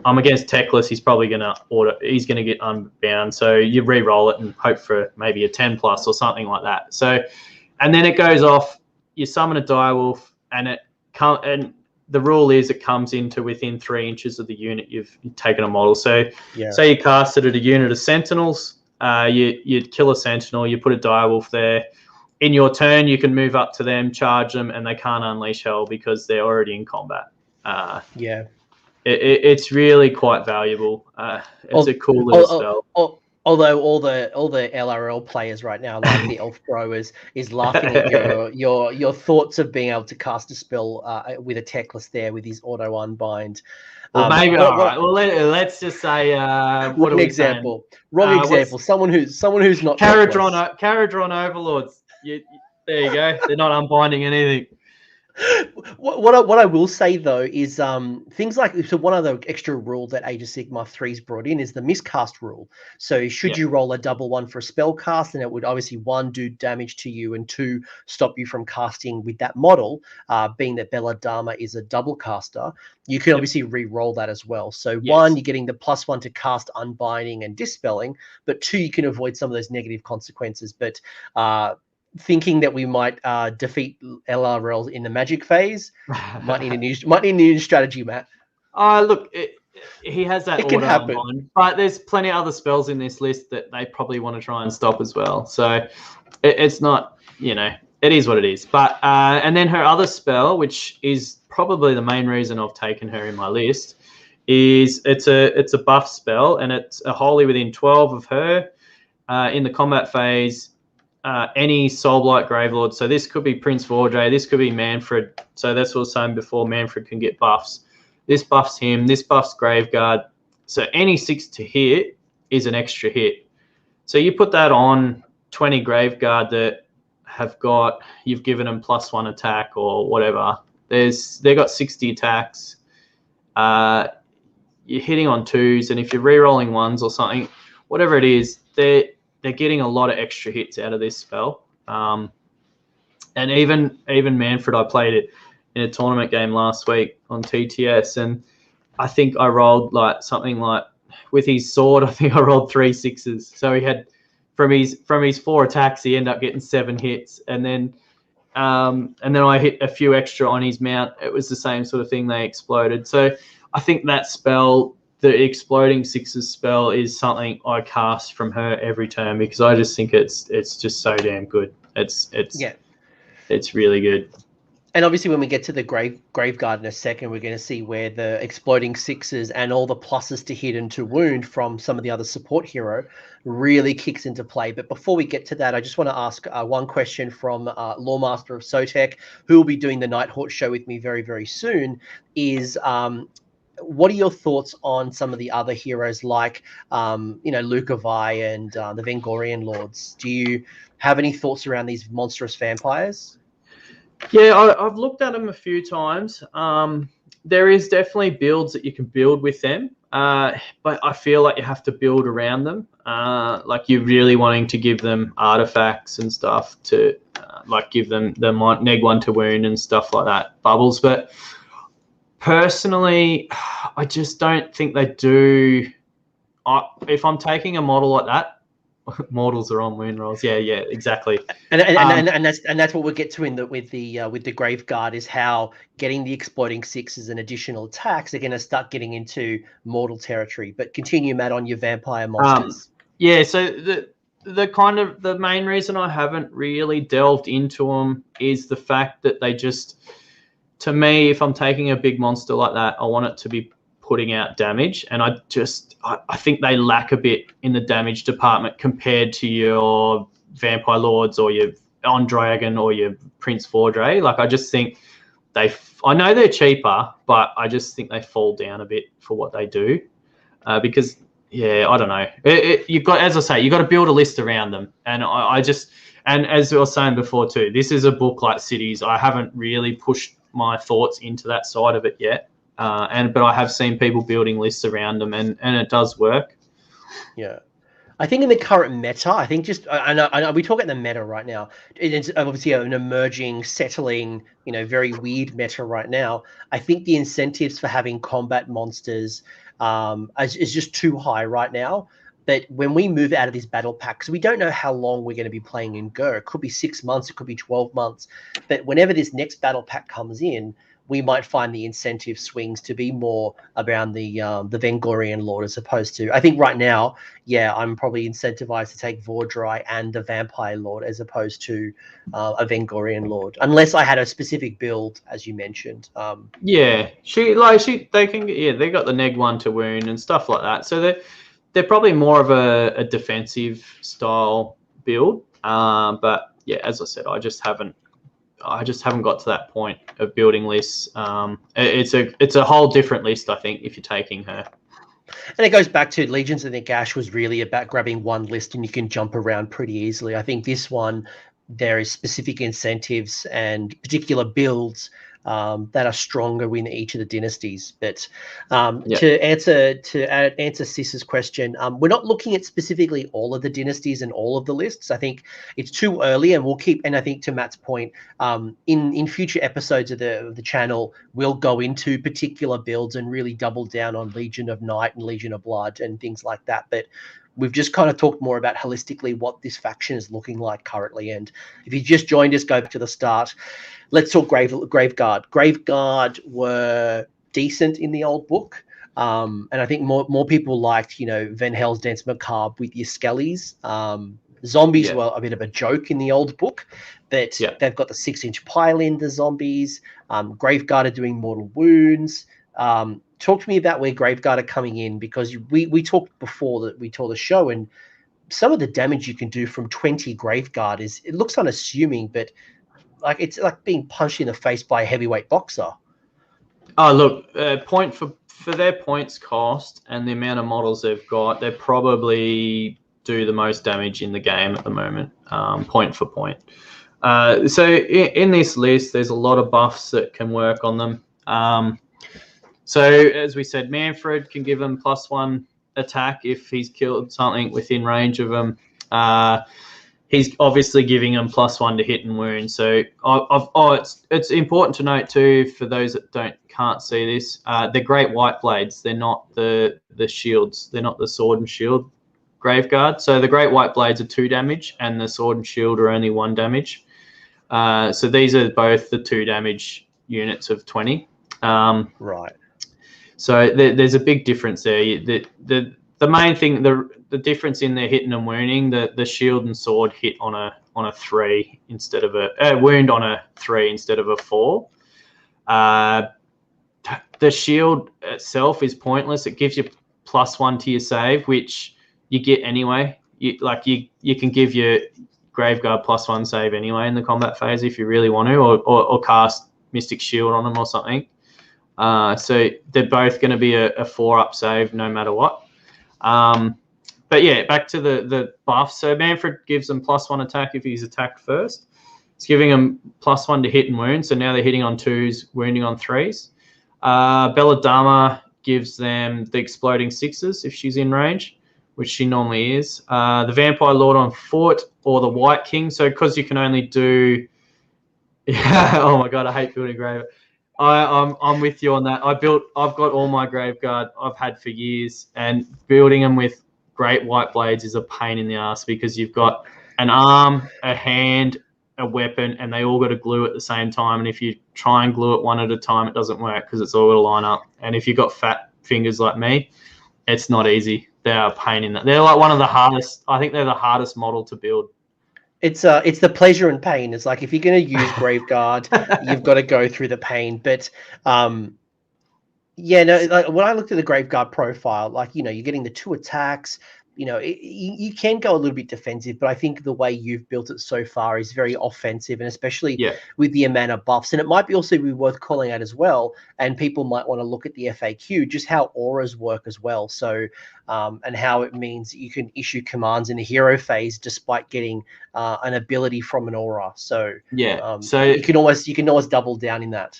I'm against Techless, he's probably going to he's going to get unbound. So you re-roll it and hope for maybe a 10 plus or something like that. So, and then it goes off, you summon a Direwolf, and the rule is it comes into within 3 inches of the unit you've taken a model. So say you cast it at a unit of Sentinels, you kill a Sentinel, you put a Direwolf there. In your turn, you can move up to them, charge them, and they can't unleash hell because they're already in combat. It's really quite valuable. It's a cool little spell. Although all the LRL players right now, like the Elf Pro, is laughing at your thoughts of being able to cast a spell with a Techless there with his auto unbind. Well, maybe all right. Well, let's just say what an example. Wrong example. Someone who's not Caradron Overlords. There you go. They're not unbinding anything. What I will say though is things like, so one of the extra rules that Age of Sigmar 3's brought in is the miscast rule. So should you roll a double one for a spell cast, and it would obviously 1 do damage to you and 2 stop you from casting with that model, being that Bella Damma is a double caster, you can obviously re-roll that as well. So 1, you're getting the +1 to cast unbinding and dispelling, but 2, you can avoid some of those negative consequences. But thinking that we might defeat LRL in the magic phase might need a new strategy, Matt. Look, he has that. It can happen, but there's plenty of other spells in this list that they probably want to try and stop as well. So it's not, it is what it is. But and then her other spell, which is probably the main reason I've taken her in my list, is it's a buff spell, and it's a wholly within 12 of her in the combat phase. Any Soulblight Gravelords, so this could be Prince Vordrai, this could be Mannfred. So that's what I was saying before, Mannfred can get buffs. This buffs him, this buffs Graveguard. So any 6 to hit is an extra hit. So you put that on 20 Graveguard that you've given them +1 attack or whatever. They got 60 attacks. You're hitting on 2s, and if you're re-rolling 1s or something, whatever it is, they're getting a lot of extra hits out of this spell. And even Manfred, I played it in a tournament game last week on TTS, and I think I rolled something like with his sword, I think I rolled 3 6s. So he had from his 4 attacks, he ended up getting 7 hits, and then I hit a few extra on his mount. It was the same sort of thing. They exploded. So I think that spell, the exploding 6s spell, is something I cast from her every turn because I just think it's just so damn good. It's really good. And obviously, when we get to the Graveguard in a second, we're going to see where the exploding 6s and all the pluses to hit and to wound from some of the other support hero really kicks into play. But before we get to that, I just want to ask one question from Lawmaster of Sotek, who will be doing the Nighthawk show with me very, very soon, is what are your thoughts on some of the other heroes like, Levi and the Vengorian Lords? Do you have any thoughts around these monstrous vampires? Yeah, I've looked at them a few times. There is definitely builds that you can build with them, but I feel like you have to build around them. Like you're really wanting to give them artifacts and stuff to give them the neg 1 to wound and stuff like that, bubbles. But personally, I just don't think they do. If I'm taking a model like that, mortals are on wound rolls. Yeah, exactly. And that's what we'll get to with the Graveguard, is how getting the exploding 6s and additional attacks are going to start getting into mortal territory. But continue, Matt, on your vampire monsters. So the main reason I haven't really delved into them is the fact that they just, to me, if I'm taking a big monster like that, I want it to be putting out damage, and I think they lack a bit in the damage department compared to your Vampire Lords or your On Dragon or your Prince Vordrai. I just think I know they're cheaper, but I just think they fall down a bit for what they do, because I don't know. You've got, as I say, you've got to build a list around them, and and as I was saying before too, this is a book like Cities. I haven't really pushed my thoughts into that side of it yet. But I have seen people building lists around them, and it does work. Yeah, I think in the current meta, I think I know we talk about the meta right now. It's obviously an emerging, settling, very weird meta right now. I think the incentives for having combat monsters is just too high right now. But when we move out of this battle pack, because we don't know how long we're going to be playing in Ghur, it could be 6 months, it could be 12 months. But whenever this next battle pack comes in, we might find the incentive swings to be more around the Vengorian Lord as opposed to, I think right now, yeah, I'm probably incentivized to take Vordrai and the Vampire Lord as opposed to a Vengorian Lord, unless I had a specific build, as you mentioned. They got the neg 1 to wound and stuff like that. So they're probably more of a defensive style build. But yeah, as I said, I just haven't got to that point of building lists. It's a whole different list, I think, if you're taking her. And it goes back to Legions of Nagash was really about grabbing one list and you can jump around pretty easily. I think this one, there is specific incentives and particular builds that are stronger in each of the dynasties. But to answer Sis's question, we're not looking at specifically all of the dynasties and all of the lists. I think it's too early, and we'll keep. And I think to Matt's point, in future episodes of the channel, we'll go into particular builds and really double down on Legion of Night and Legion of Blood and things like that. But we've just kind of talked more about holistically what this faction is looking like currently. And if you just joined us, go back to the start. Let's talk Graveguard. Graveguard were decent in the old book. And I think more people liked, Van Hell's Dance Macabre with your skellies. Zombies were a bit of a joke in the old book, but they've got the 6-inch pile in the zombies. Graveguard are doing mortal wounds. Talk to me about where Graveguard are coming in, because we talked before that we tore the show, and some of the damage you can do from 20 Graveguard it looks unassuming, but it's like being punched in the face by a heavyweight boxer. Oh, look, point for their points cost and the amount of models they've got, they probably do the most damage in the game at the moment, point for point. So in this list, there's a lot of buffs that can work on them. So as we said, Manfred can give him +1 attack if he's killed something within range of him. He's obviously giving him +1 to hit and wound. So it's important to note too, for those that can't see this, the Great White Blades, they're not the shields. They're not the sword and shield Graveguard. So the Great White Blades are 2 damage and the sword and shield are only 1 damage. So these are both the 2 damage units of 20. Right. So there's a big difference there. The main thing, the difference in their hitting and wounding, the shield and sword hit on a 3 instead of a wound on a 3 instead of a 4. The shield itself is pointless. It gives you +1 to your save, which you get anyway. You can give your Graveguard +1 save anyway in the combat phase if you really want to, or cast Mystic Shield on them or something. So they're both going to be a 4-up save no matter what. But yeah, back to the buff. So Manfred gives them +1 attack if he's attacked first. It's giving them +1 to hit and wound. So now they're hitting on 2s, wounding on 3s. Belladama gives them the exploding 6s if she's in range, which she normally is. The Vampire Lord on foot, or the White King. So because you can only do... oh my God, I hate building Grave. I'm with you on that. I've got all my Graveguard I've had for years, and building them with Great White Blades is a pain in the ass because you've got an arm, a hand, a weapon, and they all got to glue at the same time. And if you try and glue it one at a time, it doesn't work because it's all got to line up. And if you've got fat fingers like me, it's not easy. They're a pain in that. They're like one of the hardest. I think they're the hardest model to build. It's the pleasure and pain. It's like if you're going to use Graveguard, you've got to go through the pain. But when I looked at the Graveguard profile, you're getting the 2 attacks. You can go a little bit defensive, but I think the way you've built it so far is very offensive, and especially with the amount of buffs. And it might also be worth calling out as well, and people might want to look at the FAQ, just how auras work as well. So, and how it means that you can issue commands in the hero phase despite getting an ability from an aura. So so you can always double down in that.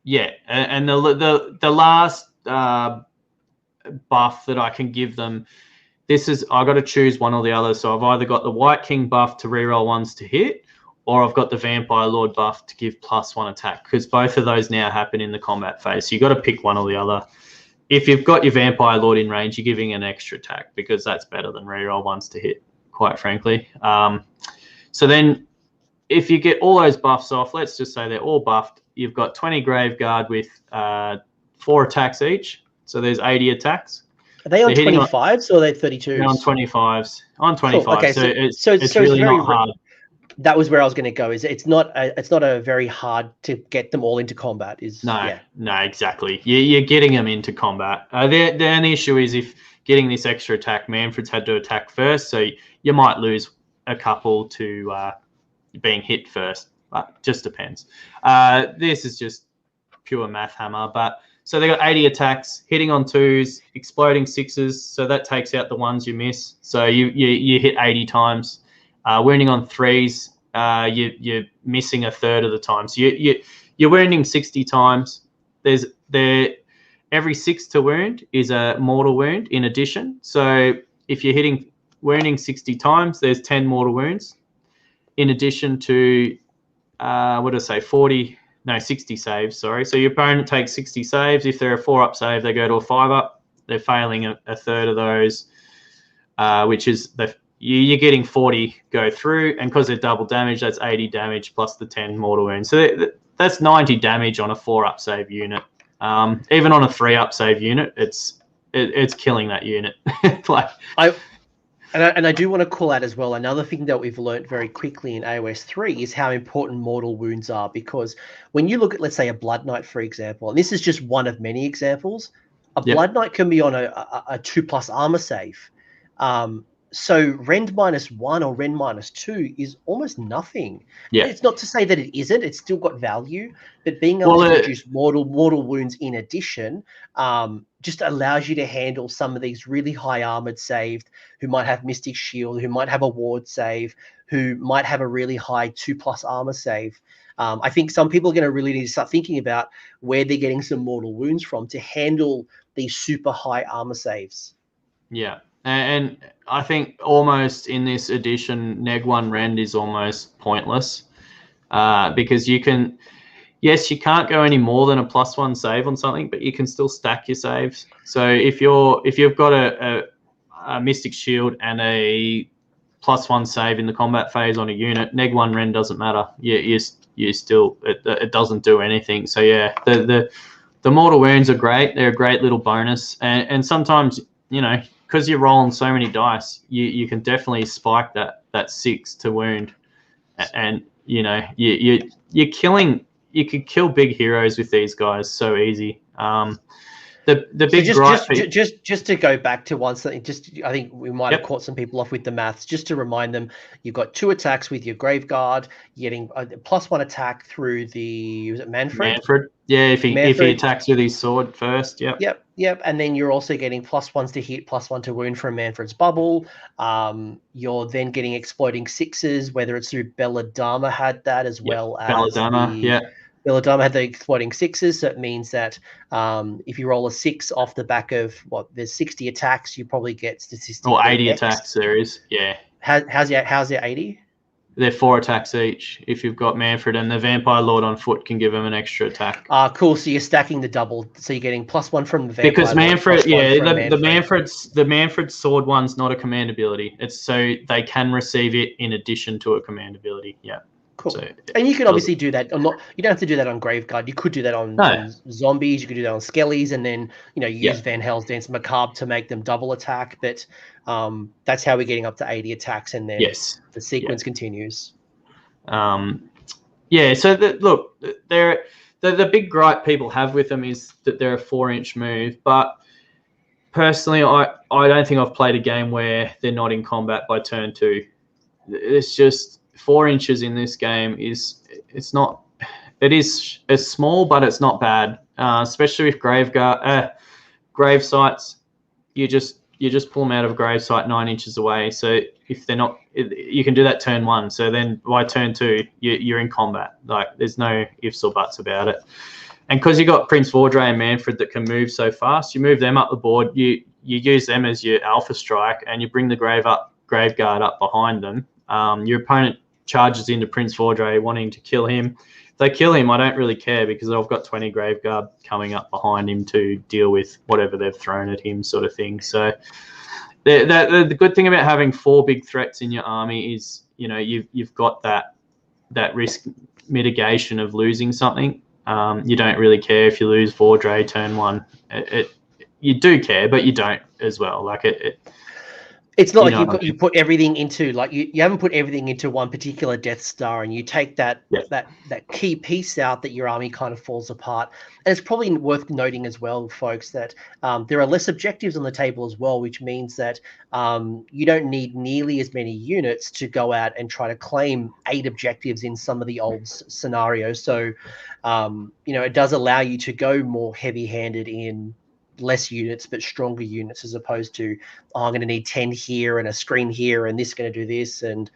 Yeah, and the last buff that I can give them. I've got to choose one or the other. So I've either got the White King buff to reroll 1s to hit, or I've got the Vampire Lord buff to give +1 attack, because both of those now happen in the combat phase. So you've got to pick one or the other. if you've got your Vampire Lord in range, you're giving an extra attack because that's better than reroll ones to hit, quite frankly. So then if you get all those buffs off, let's just say they're all buffed, you've got 20 Graveguard with 4 attacks each. So there's 80 attacks. Are they on 25s or are they 32s? They're on 25s. On 25. Cool. Okay, so it's really not hard. That was where I was going to go. It's not a very hard to get them all into combat. No, exactly. You're getting them into combat. The only issue is if getting this extra attack, Manfred's had to attack first, so you might lose a couple to being hit first. But just depends. This is just pure math hammer. But so they got 80 attacks, hitting on 2s, exploding 6s. So that takes out the ones you miss. So you hit 80 times. Wounding on 3s, you're missing a third of the time. So you're wounding 60 times. Every 6 to wound is a mortal wound in addition. So if you're wounding 60 times, there's 10 mortal wounds. In addition to 60 saves, sorry. So your opponent takes 60 saves. If they're a 4-up save, they go to a 5-up. They're failing a third of those, which is you're getting 40 go through, and because they're double damage, that's 80 damage plus the 10 mortal wounds. So that's 90 damage on a 4-up save unit. Even on a 3-up save unit, it's killing that unit. I do want to call out as well, another thing that we've learned very quickly in AOS 3 is how important mortal wounds are, because when you look at, let's say, a Blood Knight, for example, and this is just one of many examples, a Blood Knight can be on a 2+ armor save. So Rend -1 or Rend -2 is almost nothing. Yeah. It's not to say that it isn't. It's still got value. But being able to reduce mortal wounds in addition just allows you to handle some of these really high armored saved who might have Mystic Shield, who might have a ward save, who might have a really high 2+ armor save. I think some people are going to really need to start thinking about where they're getting some mortal wounds from to handle these super high armor saves. Yeah. And I think almost in this edition, Neg 1 Rend is almost pointless because you can't go any more than a +1 save on something, but you can still stack your saves. So if you've got a Mystic Shield and a +1 save in the combat phase on a unit, Neg 1 Rend doesn't matter. You still it doesn't do anything. So yeah, the mortal wounds are great. They're a great little bonus, and sometimes because you're rolling so many dice, you can definitely spike that 6 to wound, and you're killing. You could kill big heroes with these guys so easy. The big just to go back to one something. I think we might have caught some people off with the maths. Just to remind them, you've got 2 attacks with your Graveguard. You're getting a +1 attack through was it Manfred? Manfred. Yeah, if he attacks with his sword first. Yep. And then you're also getting +1s to hit, +1 to wound from Manfred's bubble. You're then getting exploding 6s, whether it's through Belladamma had that as well as Belladamma. Belladamma had the exploding 6s, so it means that if you roll a 6 off the back of there's 60 attacks, you probably get statistically or 80 attacks. There is, yeah. How's your 80? They're 4 attacks each. If you've got Manfred, and the Vampire Lord on foot can give him an extra attack. Cool. So you're stacking the double. So you're getting +1 from the Vampire because Manfred, Lord, the Manfred sword one's not a command ability. It's so they can receive it in addition to a command ability. Yeah. Cool. So, and you can obviously do that. You don't have to do that on Graveguard. You could do that on zombies. You could do that on Skellies, and then use Van Hell's Dance Macabre to make them double attack. But that's how we're getting up to 80 attacks, and then the sequence continues. So the big gripe people have with them is that they're a 4-inch move. But personally, I don't think I've played a game where they're not in combat by turn 2. It's just 4 inches in this game is small, but it's not bad. Especially with Gravesites, you just pull them out of a Gravesite 9 inches away. So if they're not, you can do that turn 1. So then by turn 2, you're in combat. Like there's no ifs or buts about it. And because you got Prince Vordrai and Manfred that can move so fast, you move them up the board. You use them as your alpha strike, and you bring the Graveguard up behind them. Your opponent charges into Prince Vordrai wanting to kill him. they kill him, I don't really care because I've got 20 Graveguard coming up behind him to deal with whatever they've thrown at him, sort of thing. So the good thing about having 4 big threats in your army is, you know, you've got that risk mitigation of losing something. You don't really care if you lose Vordrai turn 1. You do care, but you don't as well. Like it's not like you put everything into, like, you haven't put everything into one particular Death Star, and you take that key piece out, that your army kind of falls apart. And it's probably worth noting as well, folks, that there are less objectives on the table as well, which means that you don't need nearly as many units to go out and try to claim 8 objectives in some of the old scenarios. So, you know, it does allow you to go more heavy-handed in less units but stronger units, as opposed to, oh, I'm going to need 10 here and a screen here and this going to do this. And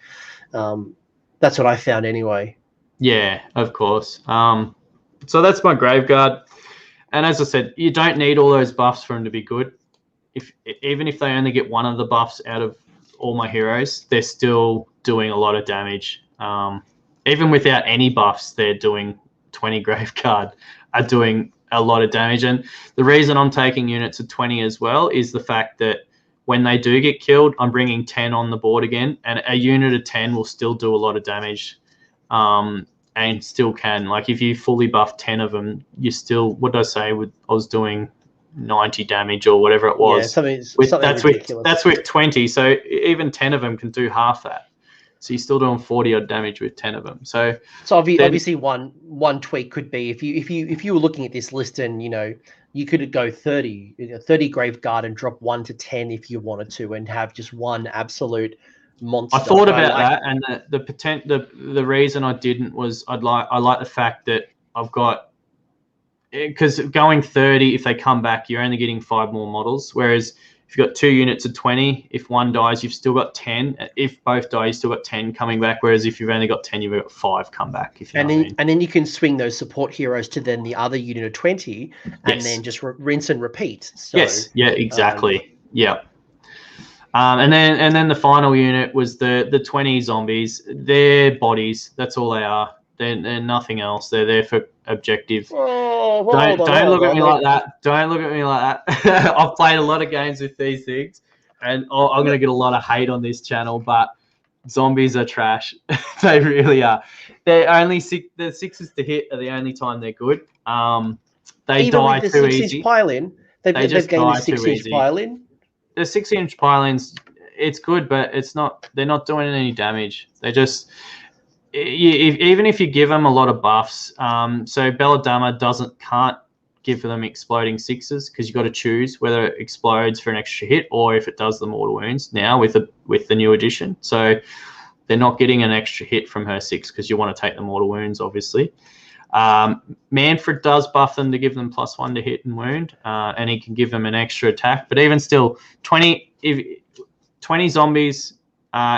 that's what I found anyway. Yeah, of course. So that's my Graveguard. And as I said, you don't need all those buffs for them to be good. Even if they only get one of the buffs out of all my heroes, they're still doing a lot of damage. Even without any buffs, they're doing 20 Graveguard are doing a lot of damage. And the reason I'm taking units of 20 as well is the fact that when they do get killed, I'm bringing 10 on the board again, and a unit of 10 will still do a lot of damage, and still can. Like, if you fully buff 10 of them, you still, what did I say? I was doing 90 damage or whatever it was. Yeah, something ridiculous. That's with 20, so even 10 of them can do half that. So you're still doing 40 odd damage with 10 of them. So obviously one tweak could be, if you were looking at this list, and, you know, you could go 30 Graveguard and drop 1 to 10 if you wanted to, and have just one absolute monster. I thought about that, and the reason I didn't was I like the fact that I've got, because going 30, if they come back, you're only getting 5 more models, whereas if you've got 2 units of 20, if one dies, you've still got 10. If both die, you've still got 10 coming back. Whereas if you've only got 10, you've got 5 come back. If you know what I mean. And then you can swing those support heroes to then the other unit of 20, and then just rinse and repeat. So, yes, yeah, exactly. Yeah. And then the final unit was the 20 zombies. They're bodies. That's all they are. They're nothing else. They're there for objective. Don't look at me like that. Don't look at me like that. I've played a lot of games with these things, and I'm going to get a lot of hate on this channel, but zombies are trash. They really are. They're only the 6s to hit are the only time they're good. They even die with the too 6-inch easy. Pile-in, they've gained the 6-inch pile-in. The 6-inch pile-ins, it's good, but it's not. They're not doing any damage. They just. Even if you give them a lot of buffs, so Damma can't give them exploding 6s, because you've got to choose whether it explodes for an extra hit or if it does the mortal wounds now with the new edition. So they're not getting an extra hit from her 6 because you want to take the mortal wounds, obviously. Mannfred does buff them to give them +1 to hit and wound, and he can give them an extra attack. But even still, 20 zombies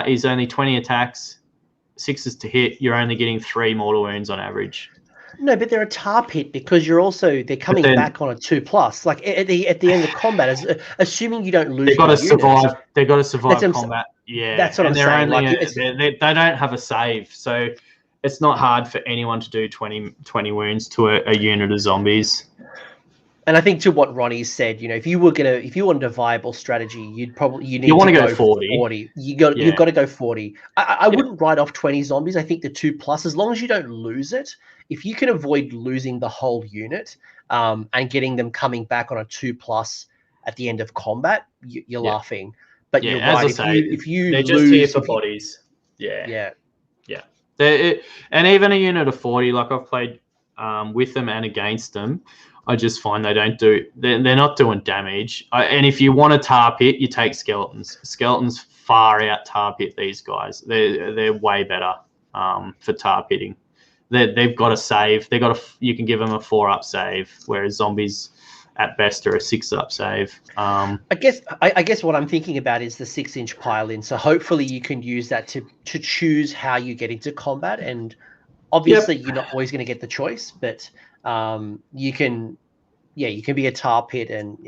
is only 20 attacks. 6s to hit, you're only getting 3 mortal wounds on average. No, but they're a tar pit because they're coming back on a 2+. Like at the end of combat, assuming you don't lose. They've got to survive. They've got to survive combat. Yeah, that's what I'm saying. They don't have a save, so it's not hard for anyone to do 20 wounds to a unit of zombies. And I think to what Ronnie said, you know, if you wanted a viable strategy, you want to go 40. You've got to go 40. I wouldn't write off 20 zombies. I think the 2+, as long as you don't lose it, if you can avoid losing the whole unit, and getting them coming back on a 2+ at the end of combat, you're laughing. But you're right. If you they're lose, just here for bodies. Yeah. And even a unit of 40, like I've played with them and against them, I just find they're not doing damage. And if you want a tar pit, you take skeletons. Skeletons far out tar pit these guys. They're way better for tar pitting. They've got a save. You can give them a 4-up save, whereas zombies at best are a 6-up save. I guess what I'm thinking about is the 6-inch pile-in. So hopefully you can use that to choose how you get into combat. And obviously you're not always going to get the choice, but you can be a tar pit, and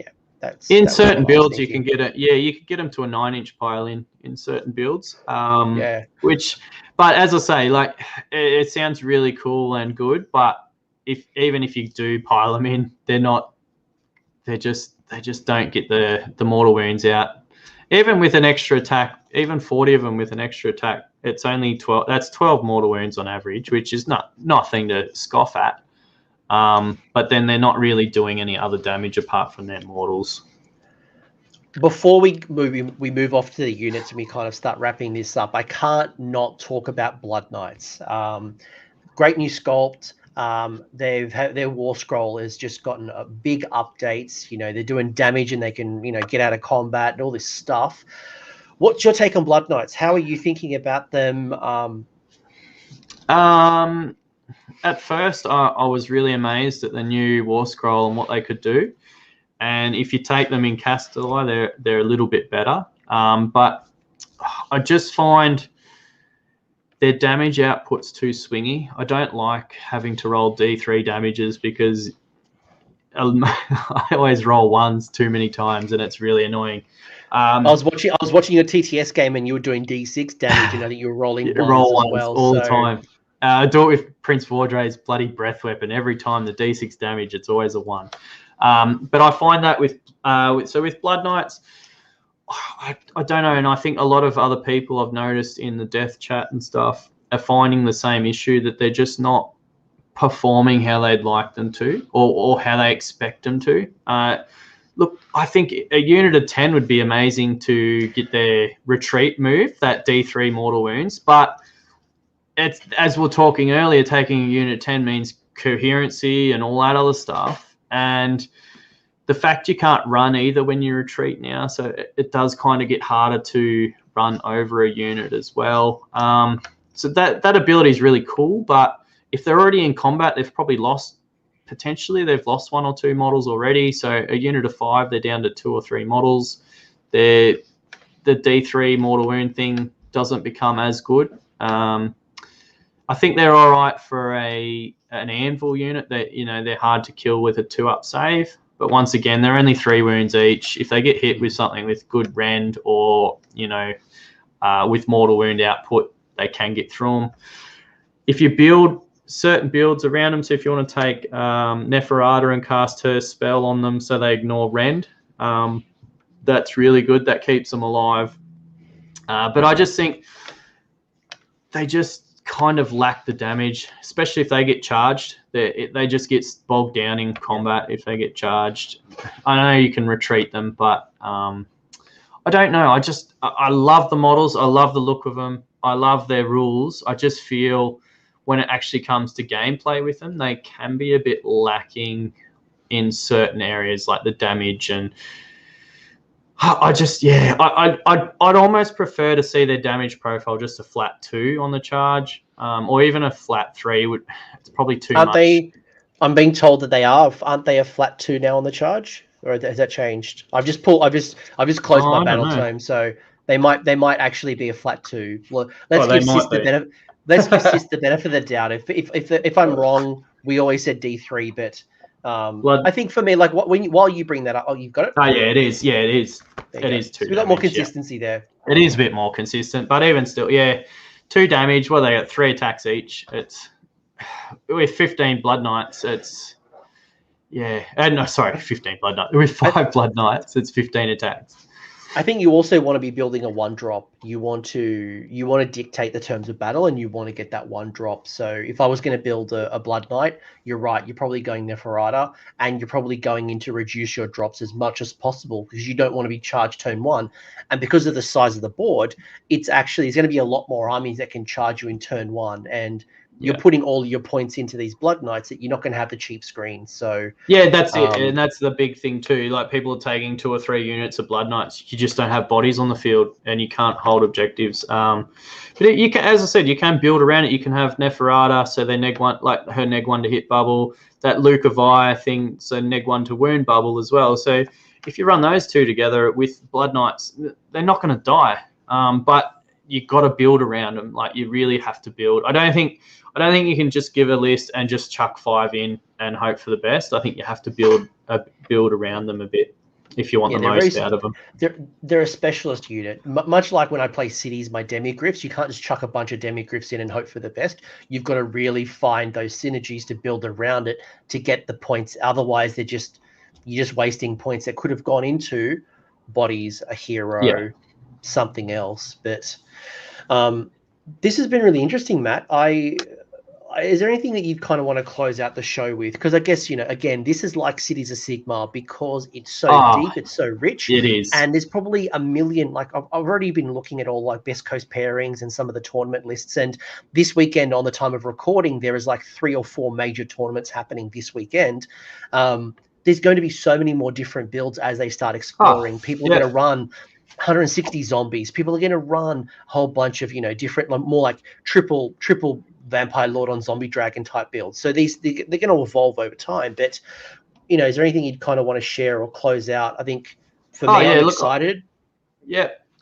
In certain builds, you can get it. Yeah, you can get them to a 9-inch pile in certain builds. But as I say, like it sounds really cool and good. But even if you do pile them in, they're not. They just don't get the mortal wounds out. Even with an extra attack, even 40 of them with an extra attack, it's only 12. That's 12 mortal wounds on average, which is nothing to scoff at. But then they're not really doing any other damage apart from their mortals. Before we move off to the units and we kind of start wrapping this up, I can't not talk about Blood Knights. Great new sculpt. Their war scroll has just gotten big updates. You know, they're doing damage and they can, get out of combat and all this stuff. What's your take on Blood Knights? How are you thinking about them? At first, I was really amazed at the new war scroll and what they could do. And if you take them in Castello, they're a little bit better. But I just find their damage output's too swingy. I don't like having to roll D3 damages because I always roll ones too many times, and it's really annoying. I was watching your TTS game, and you were doing D6 damage, and I think you were rolling ones as well. All the time. I do it with Prince Vordray's bloody breath weapon. Every time the D6 damage, it's always a 1. But I find that with Blood Knights, I don't know, and I think a lot of other people I've noticed in the death chat and stuff are finding the same issue, that they're just not performing how they'd like them to, or how they expect them to. Look, I think a unit of 10 would be amazing to get their retreat move, that D3 mortal wounds, but it's, as we were talking earlier, taking a unit 10 means coherency and all that other stuff. And the fact you can't run either when you retreat now, so it does kind of get harder to run over a unit as well. So that ability is really cool, but if they're already in combat, they've probably lost, potentially they've lost 1 or 2 models already. So a unit of 5, they're down to 2 or 3 models. The D3 mortal wound thing doesn't become as good. I think they're all right for an anvil unit. That they're hard to kill with a 2-up save, but once again, they're only 3 wounds each. If they get hit with something with good rend or with mortal wound output, they can get through them. If you build certain builds around them, so if you want to take Neferata and cast her spell on them so they ignore rend, that's really good. That keeps them alive. But I just think they just kind of lack the damage, especially if they get charged. They just get bogged down in combat if they get charged. I know you can retreat them, but I don't know. I love the models. I love the look of them. I love their rules. I just feel when it actually comes to gameplay with them, they can be a bit lacking in certain areas, like the damage. And I'd almost prefer to see their damage profile just a flat 2 on the charge, or even a flat 3. It's probably too much. I'm being told that aren't they a flat 2 now on the charge, or has that changed? I've just closed my battle tome, so they might actually be a flat 2. Well, let's give Sis the benefit of the doubt. If I'm wrong, we always said D3, but I think for me, like while you bring that up, you've got it. Oh yeah, it is. Yeah, it is. It is 2. So we got more consistency there. It is a bit more consistent, but even still, 2 damage. Well, they got 3 attacks each. It's with 15 Blood Knights. It's 15 Blood Knights. With 5 Blood Knights, it's 15 attacks. I think you also want to be building a 1-drop. You want to dictate the terms of battle, and you want to get that 1-drop. So if I was going to build a Blood Knight, you're right. You're probably going Neferata, and you're probably going in to reduce your drops as much as possible because you don't want to be charged turn 1. And because of the size of the board, there's going to be a lot more armies that can charge you in turn 1. And you're putting all your points into these Blood Knights that you're not going to have the cheap screens. So that's it, and that's the big thing too. Like people are taking 2 or 3 units of Blood Knights. You just don't have bodies on the field, and you can't hold objectives. But you can, as I said, you can build around it. You can have Neferata, so they neg 1, like her neg 1 to hit bubble. That Levi thing, so neg 1 to wound bubble as well. So if you run those 2 together with Blood Knights, they're not going to die. But you've got to build around them. Like you really have to build. I don't think you can just give a list and just chuck 5 in and hope for the best. I think you have to build around them a bit. if you want the most out of them. They're a specialist unit, much like when I play cities, my demigriffs. You can't just chuck a bunch of demigriffs in and hope for the best. You've got to really find those synergies to build around it to get the points. Otherwise, you're just wasting points that could have gone into bodies, a hero, something else. But this has been really interesting, Matt. Is there anything that you kind of want to close out the show with? Because I guess, again, this is like Cities of Sigmar because it's so deep, it's so rich. It is. And there's probably a million, like I've already been looking at all like best coast pairings and some of the tournament lists. And this weekend on the time of recording, there is like 3 or 4 major tournaments happening this weekend. There's going to be so many more different builds as they start exploring. People are going to run 160 zombies. People are going to run a whole bunch of, different, more like triple vampire lord on zombie dragon type builds. So they're going to evolve over time. But is there anything you'd kind of want to share or close out? I think for me, I'm excited.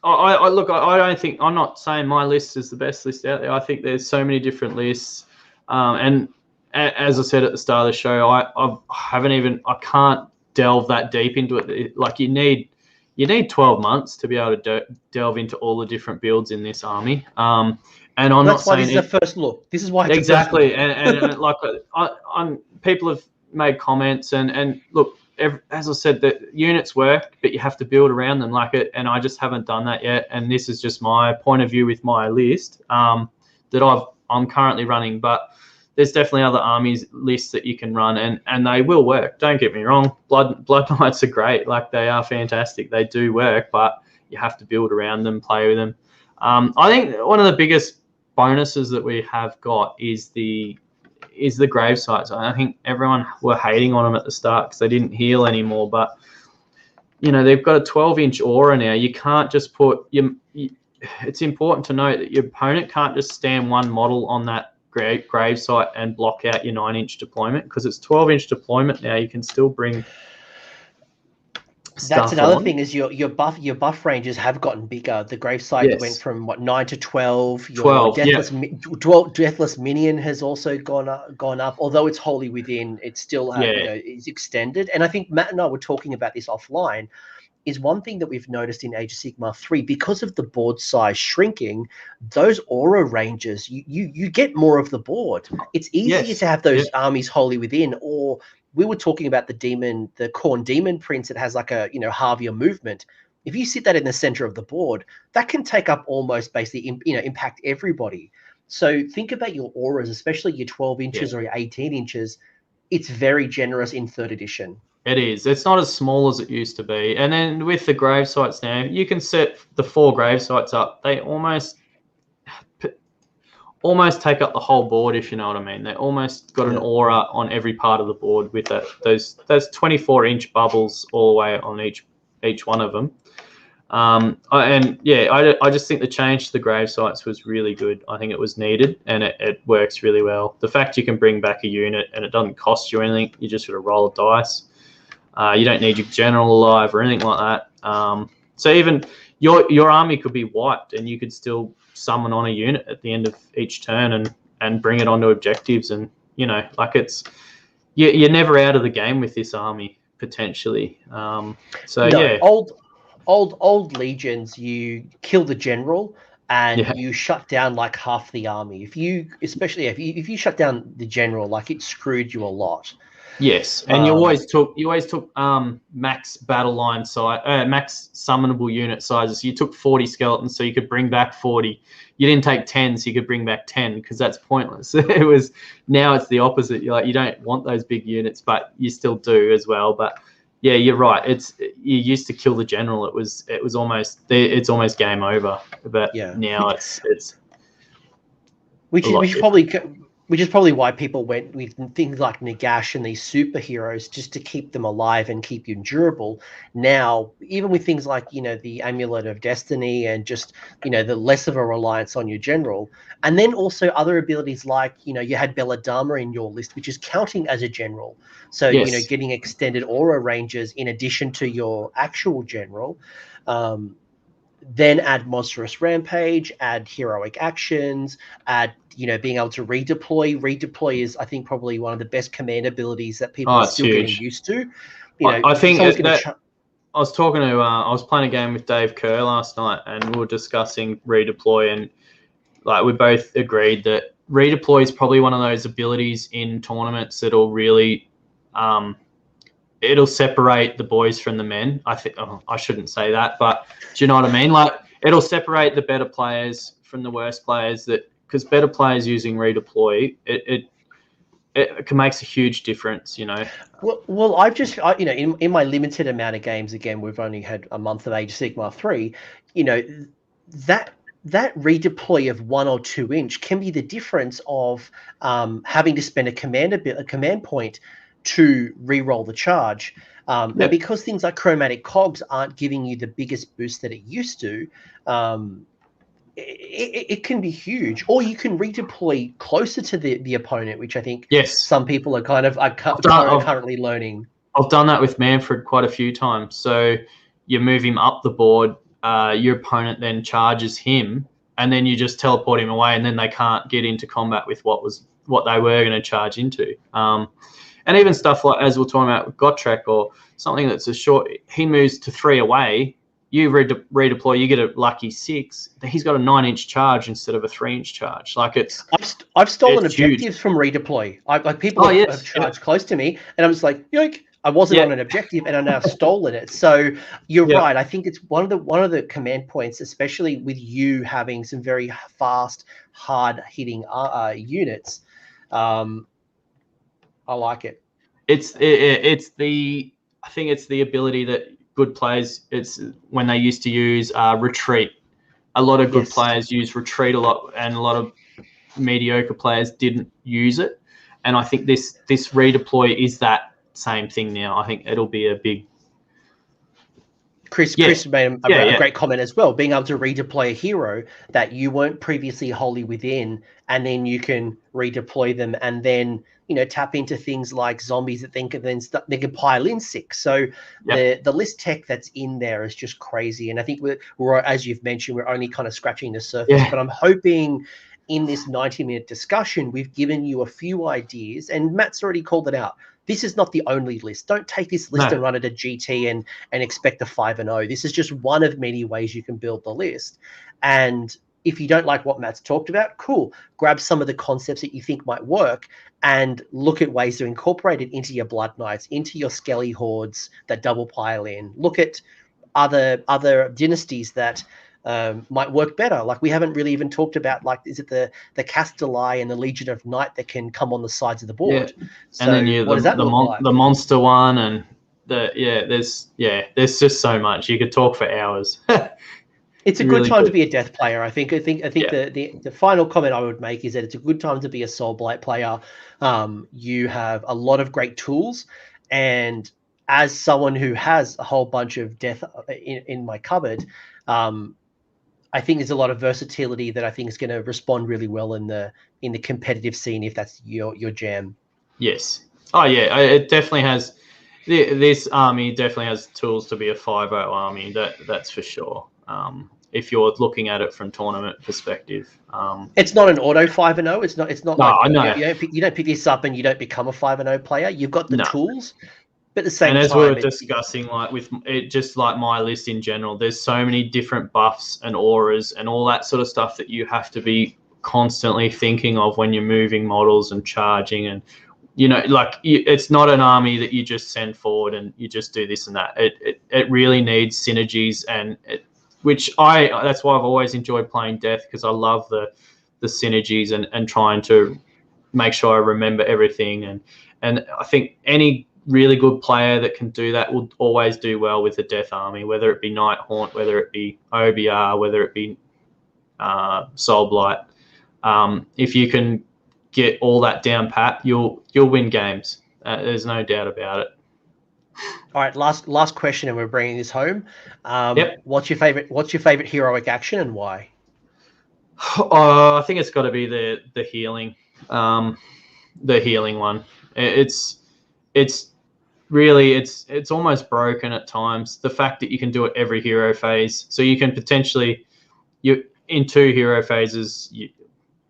I don't think, I'm not saying my list is the best list out there. I think there's so many different lists, and as I said at the start of the show, I can't delve that deep into it. Like you need 12 months to be able to delve into all the different builds in this army. And that's why this is a first look. This is why it's exactly. And like people have made comments and look, as I said, the units work, but you have to build around them like it. And I just haven't done that yet. And this is just my point of view with my list that I'm currently running. But there's definitely other armies lists that you can run, and they will work. Don't get me wrong. Blood Knights are great. Like they are fantastic. They do work, but you have to build around them, play with them. I think one of the biggest bonuses that we have got is the Gravesites. I think everyone were hating on them at the start because they didn't heal anymore, but they've got a 12-inch aura now. You can't just put it's important to note that your opponent can't just stand one model on that Gravesite and block out your 9-inch deployment because it's 12-inch deployment now. You can still bring That's another thing is your buff ranges have gotten bigger. The Gravesite went from 9 to 12. Your Deathless Minion has also gone up. Although it's wholly within, it's still is extended. And I think Matt and I were talking about this offline. Is one thing that we've noticed in Age of Sigmar 3, because of the board size shrinking, those aura ranges, you get more of the board. It's easier to have those armies wholly within, or we were talking about the Khorne Demon Prince that has like a, halve your movement. If you sit that in the center of the board, that can take up almost basically, impact everybody. So think about your auras, especially your 12 inches or your 18 inches. It's very generous in 3rd edition. It is. It's not as small as it used to be. And then with the Gravesites now, you can set the 4 Gravesites up. They almost take up the whole board, if you know what I mean. They almost got an aura on every part of the board with those 24-inch bubbles all the way on each one of them. I just think the change to the Gravesites was really good. I think it was needed, and it works really well. The fact you can bring back a unit and it doesn't cost you anything, you just got to roll a dice. You don't need your general alive or anything like that. So even your army could be wiped, and you could still summon on a unit at the end of each turn and bring it onto objectives. And it's you're never out of the game with this army potentially. Old legions, you kill the general and you shut down like half the army. If you shut down the general, like it screwed you a lot. Yes, and you always took max battle line size, max summonable unit sizes. You took 40 skeletons, so you could bring back 40. You didn't take 10, so you could bring back 10 because that's pointless. Now it's the opposite. You don't want those big units, but you still do as well. But yeah, you're right. You used to kill the general. It was almost game over. But now it's which is probably why people went with things like Nagash and these superheroes just to keep them alive and keep you durable. Now, even with things like, the Amulet of Destiny and just, the less of a reliance on your general. And then also other abilities like, you had Belladamma in your list, which is counting as a general. So, getting extended aura ranges in addition to your actual general. Then add Monstrous Rampage, add Heroic Actions, add, being able to redeploy. Redeploy is, I think, probably one of the best command abilities that people are still getting used to. I think was talking to I was playing a game with Dave Kerr last night, and we were discussing redeploy, and like we both agreed that redeploy is probably one of those abilities in tournaments that'll really it'll separate the boys from the men. I think I shouldn't say that, but do you know what I mean? Like it'll separate the better players from the worst players, that because better players using redeploy, it makes a huge difference, you know. Well, I've just, you know, in my limited amount of games, again, we've only had a month of Age of Sigmar 3, you know, that redeploy of 1 or 2 inch can be the difference of having to spend a command point to re-roll the charge. And because things like chromatic cogs aren't giving you the biggest boost that it used to, it can be huge. Or you can redeploy closer to the opponent, which I think some people are currently learning. I've done that with Manfred quite a few times. So you move him up the board, your opponent then charges him, and then you just teleport him away, and then they can't get into combat with what they were going to charge into. And even stuff like, as we're talking about with Gotrek, or something that's a short, he moves to 3 away, you redeploy, you get a lucky 6. He's got a 9-inch charge instead of a 3-inch charge. Like I've stolen objectives from redeploy. People have charged close to me, and I'm just like, yoink. I wasn't on an objective, and I now stolen it. So you're right. I think it's one of the command points, especially with you having some very fast, hard hitting units. I like it. I think it's the ability that good players, it's when they used to use retreat. A lot of good players use retreat a lot, and a lot of mediocre players didn't use it. And I think this redeploy is that same thing now. I think it'll be a big. Chris made a great comment as well, being able to redeploy a hero that you weren't previously wholly within, and then you can redeploy them, and then, you know, tap into things like zombies that they can pile in 6. So the list tech that's in there is just crazy. And I think we're as you've mentioned, we're only kind of scratching the surface, but I'm hoping in this 90-minute discussion, we've given you a few ideas, and Matt's already called it out. This is not the only list. Don't take this list and run it at GT and expect a 5-0. This is just one of many ways you can build the list. And if you don't like what Matt's talked about, cool. Grab some of the concepts that you think might work and look at ways to incorporate it into your Blood Knights, into your Skelly Hordes that double pile in. Look at other dynasties that might work better. Like we haven't really even talked about, like, is it the Castello and the Legion of Night that can come on the sides of the board? So and then what does that look like? The monster one, and there's just so much. You could talk for hours. It's a good time to be a death player. I think the final comment I would make is that it's a good time to be a Soulblight player. You have a lot of great tools, and as someone who has a whole bunch of death in my cupboard, I think there's a lot of versatility that I think is going to respond really well in the competitive scene, if that's your jam. Yes. Oh yeah, it definitely has. This army definitely has tools to be a 5-0 army. That's for sure. If you're looking at it from tournament perspective, it's not an auto 5-0. It's not. No, like, I know. You don't pick this up and you don't become a 5-0 player. You've got the tools. But at the same time, and as we were discussing, like with it, just like my list in general, there's so many different buffs and auras and all that sort of stuff that you have to be constantly thinking of when you're moving models and charging. And, you know, like it's not an army that you just send forward and you just do this and that. It really needs synergies, and that's why I've always enjoyed playing Death, because I love the synergies and trying to make sure I remember everything. And I think any really good player that can do that will always do well with the Death army, whether it be Night Haunt, whether it be OBR, whether it be Soulblight. If you can get all that down pat, you'll win games. There's no doubt about it. All right, last question, and we're bringing this home. What's your favorite heroic action, and why? I think it's got to be the healing, the healing one. It's really it's almost broken at times. The fact that you can do it every hero phase, so you can potentially in 2 hero phases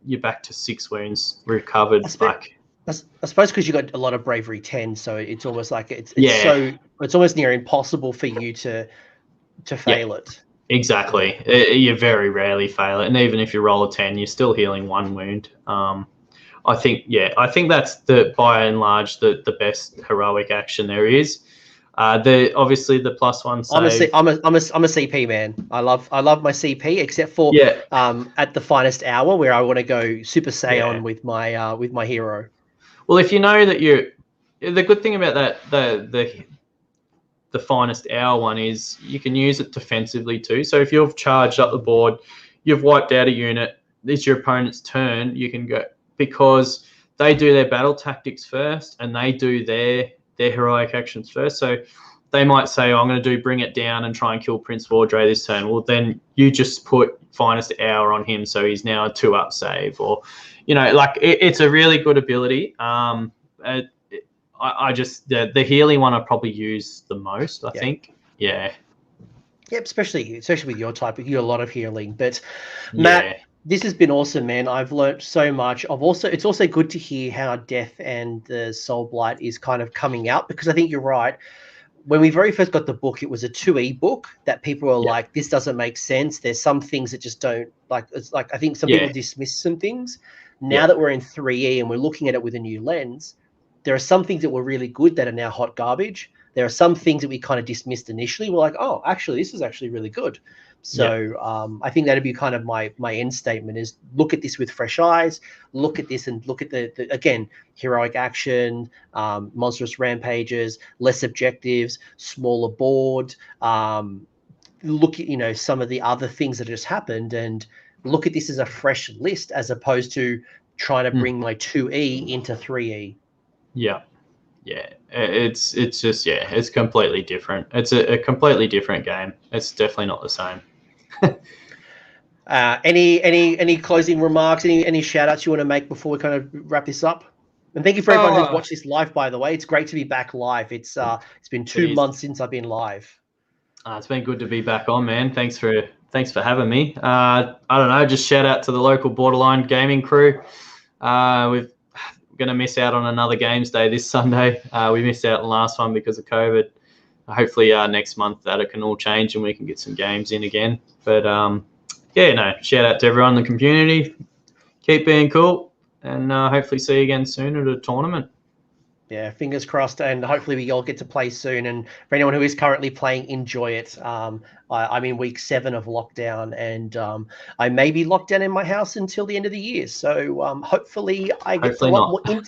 you're back to 6 wounds recovered. I suppose because you got a lot of bravery 10, so it's almost like it's It's almost near impossible for you to fail it. Exactly. You very rarely fail it, and even if you roll a 10, you're still healing 1 wound. I think that's by and large the best heroic action there is. Obviously the +1 save. I'm a CP man. I love my CP, except for at the finest hour where I want to go Super Saiyan with my hero. Well, if you know that the good thing about that the finest hour one is you can use it defensively too. So if you've charged up the board, you've wiped out a unit, it's your opponent's turn, you can go, because they do their battle tactics first and they do their heroic actions first. So they might say, I'm going to bring it down and try and kill Prince Vordrai this turn. Well, then you just put finest hour on him, so he's now a 2-up save, or it's a really good ability. I just the healing one I probably use the most. I think. Yeah, especially with your type, you do a lot of healing. But Matt, this has been awesome, man. I've learned so much. It's also good to hear how Death and the Soulblight is kind of coming out, because I think you're right. When we very first got the book, it was a 2E book that people were like, this doesn't make sense. There's some things that just don't like. It's like I think some people dismiss some things. Now that we're in 3E and we're looking at it with a new lens, there are some things that were really good that are now hot garbage. There are some things that we kind of dismissed initially. We're like, oh, actually, this is actually really good. So I think that'd be kind of my end statement is look at this with fresh eyes, look at this and look at the again, heroic action, monstrous rampages, less objectives, smaller board, look at, some of the other things that just happened and look at this as a fresh list as opposed to trying to bring my 2E into 3E. Yeah. It's just it's completely different. It's a completely different game. It's definitely not the same. Any closing remarks? Any shout outs you want to make before we kind of wrap this up? And thank you for everyone who's watched this live. By the way, it's great to be back live. It's been 2 months since I've been live. It's been good to be back on, man. Thanks for having me. I don't know. Just shout out to the local Borderline gaming crew. We're going to miss out on another games day this Sunday. We missed out on the last one because of COVID. Hopefully next month that it can all change and we can get some games in again. But shout out to everyone in the community. Keep being cool and hopefully see you again soon at a tournament. Yeah, fingers crossed, and hopefully we all get to play soon. And for anyone who is currently playing, enjoy it. I'm in week 7 of lockdown, and I may be locked down in my house until the end of the year. So hopefully I get a lot more.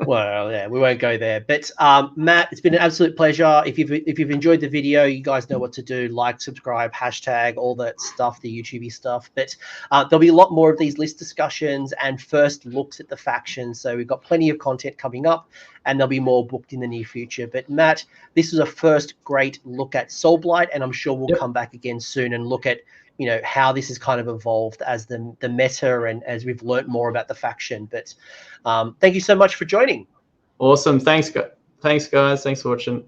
Well, yeah, we won't go there. But Matt, it's been an absolute pleasure. If you've enjoyed the video, you guys know what to do: like, subscribe, hashtag, all that stuff, the YouTubey stuff. But there'll be a lot more of these list discussions and first looks at the factions. So we've got plenty of content coming up, and there'll be more booked in the near future. But Matt, this was a first great look at Soulblight, and I'm sure we'll come back again soon and look at how this has kind of evolved as the meta and as we've learnt more about the faction. But thank you so much for joining. Awesome. Thanks guys. Thanks for watching.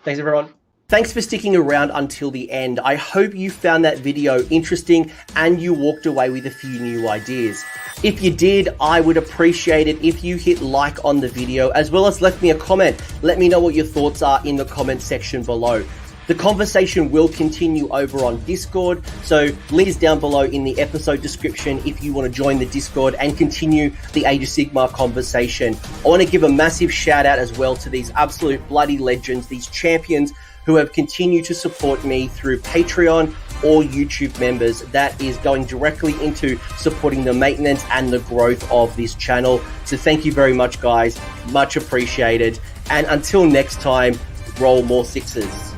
Thanks everyone. Thanks for sticking around until the end. I hope you found that video interesting and you walked away with a few new ideas. If you did, I would appreciate it if you hit like on the video, as well as left me a comment. Let me know what your thoughts are in the comment section below. The conversation will continue over on Discord, so link is down below in the episode description if you want to join the Discord and continue the Age of Sigmar conversation. I want to give a massive shout out as well to these absolute bloody legends, these champions who have continued to support me through Patreon or YouTube members. That is going directly into supporting the maintenance and the growth of this channel. So thank you very much, guys. Much appreciated. And until next time, roll more 6s.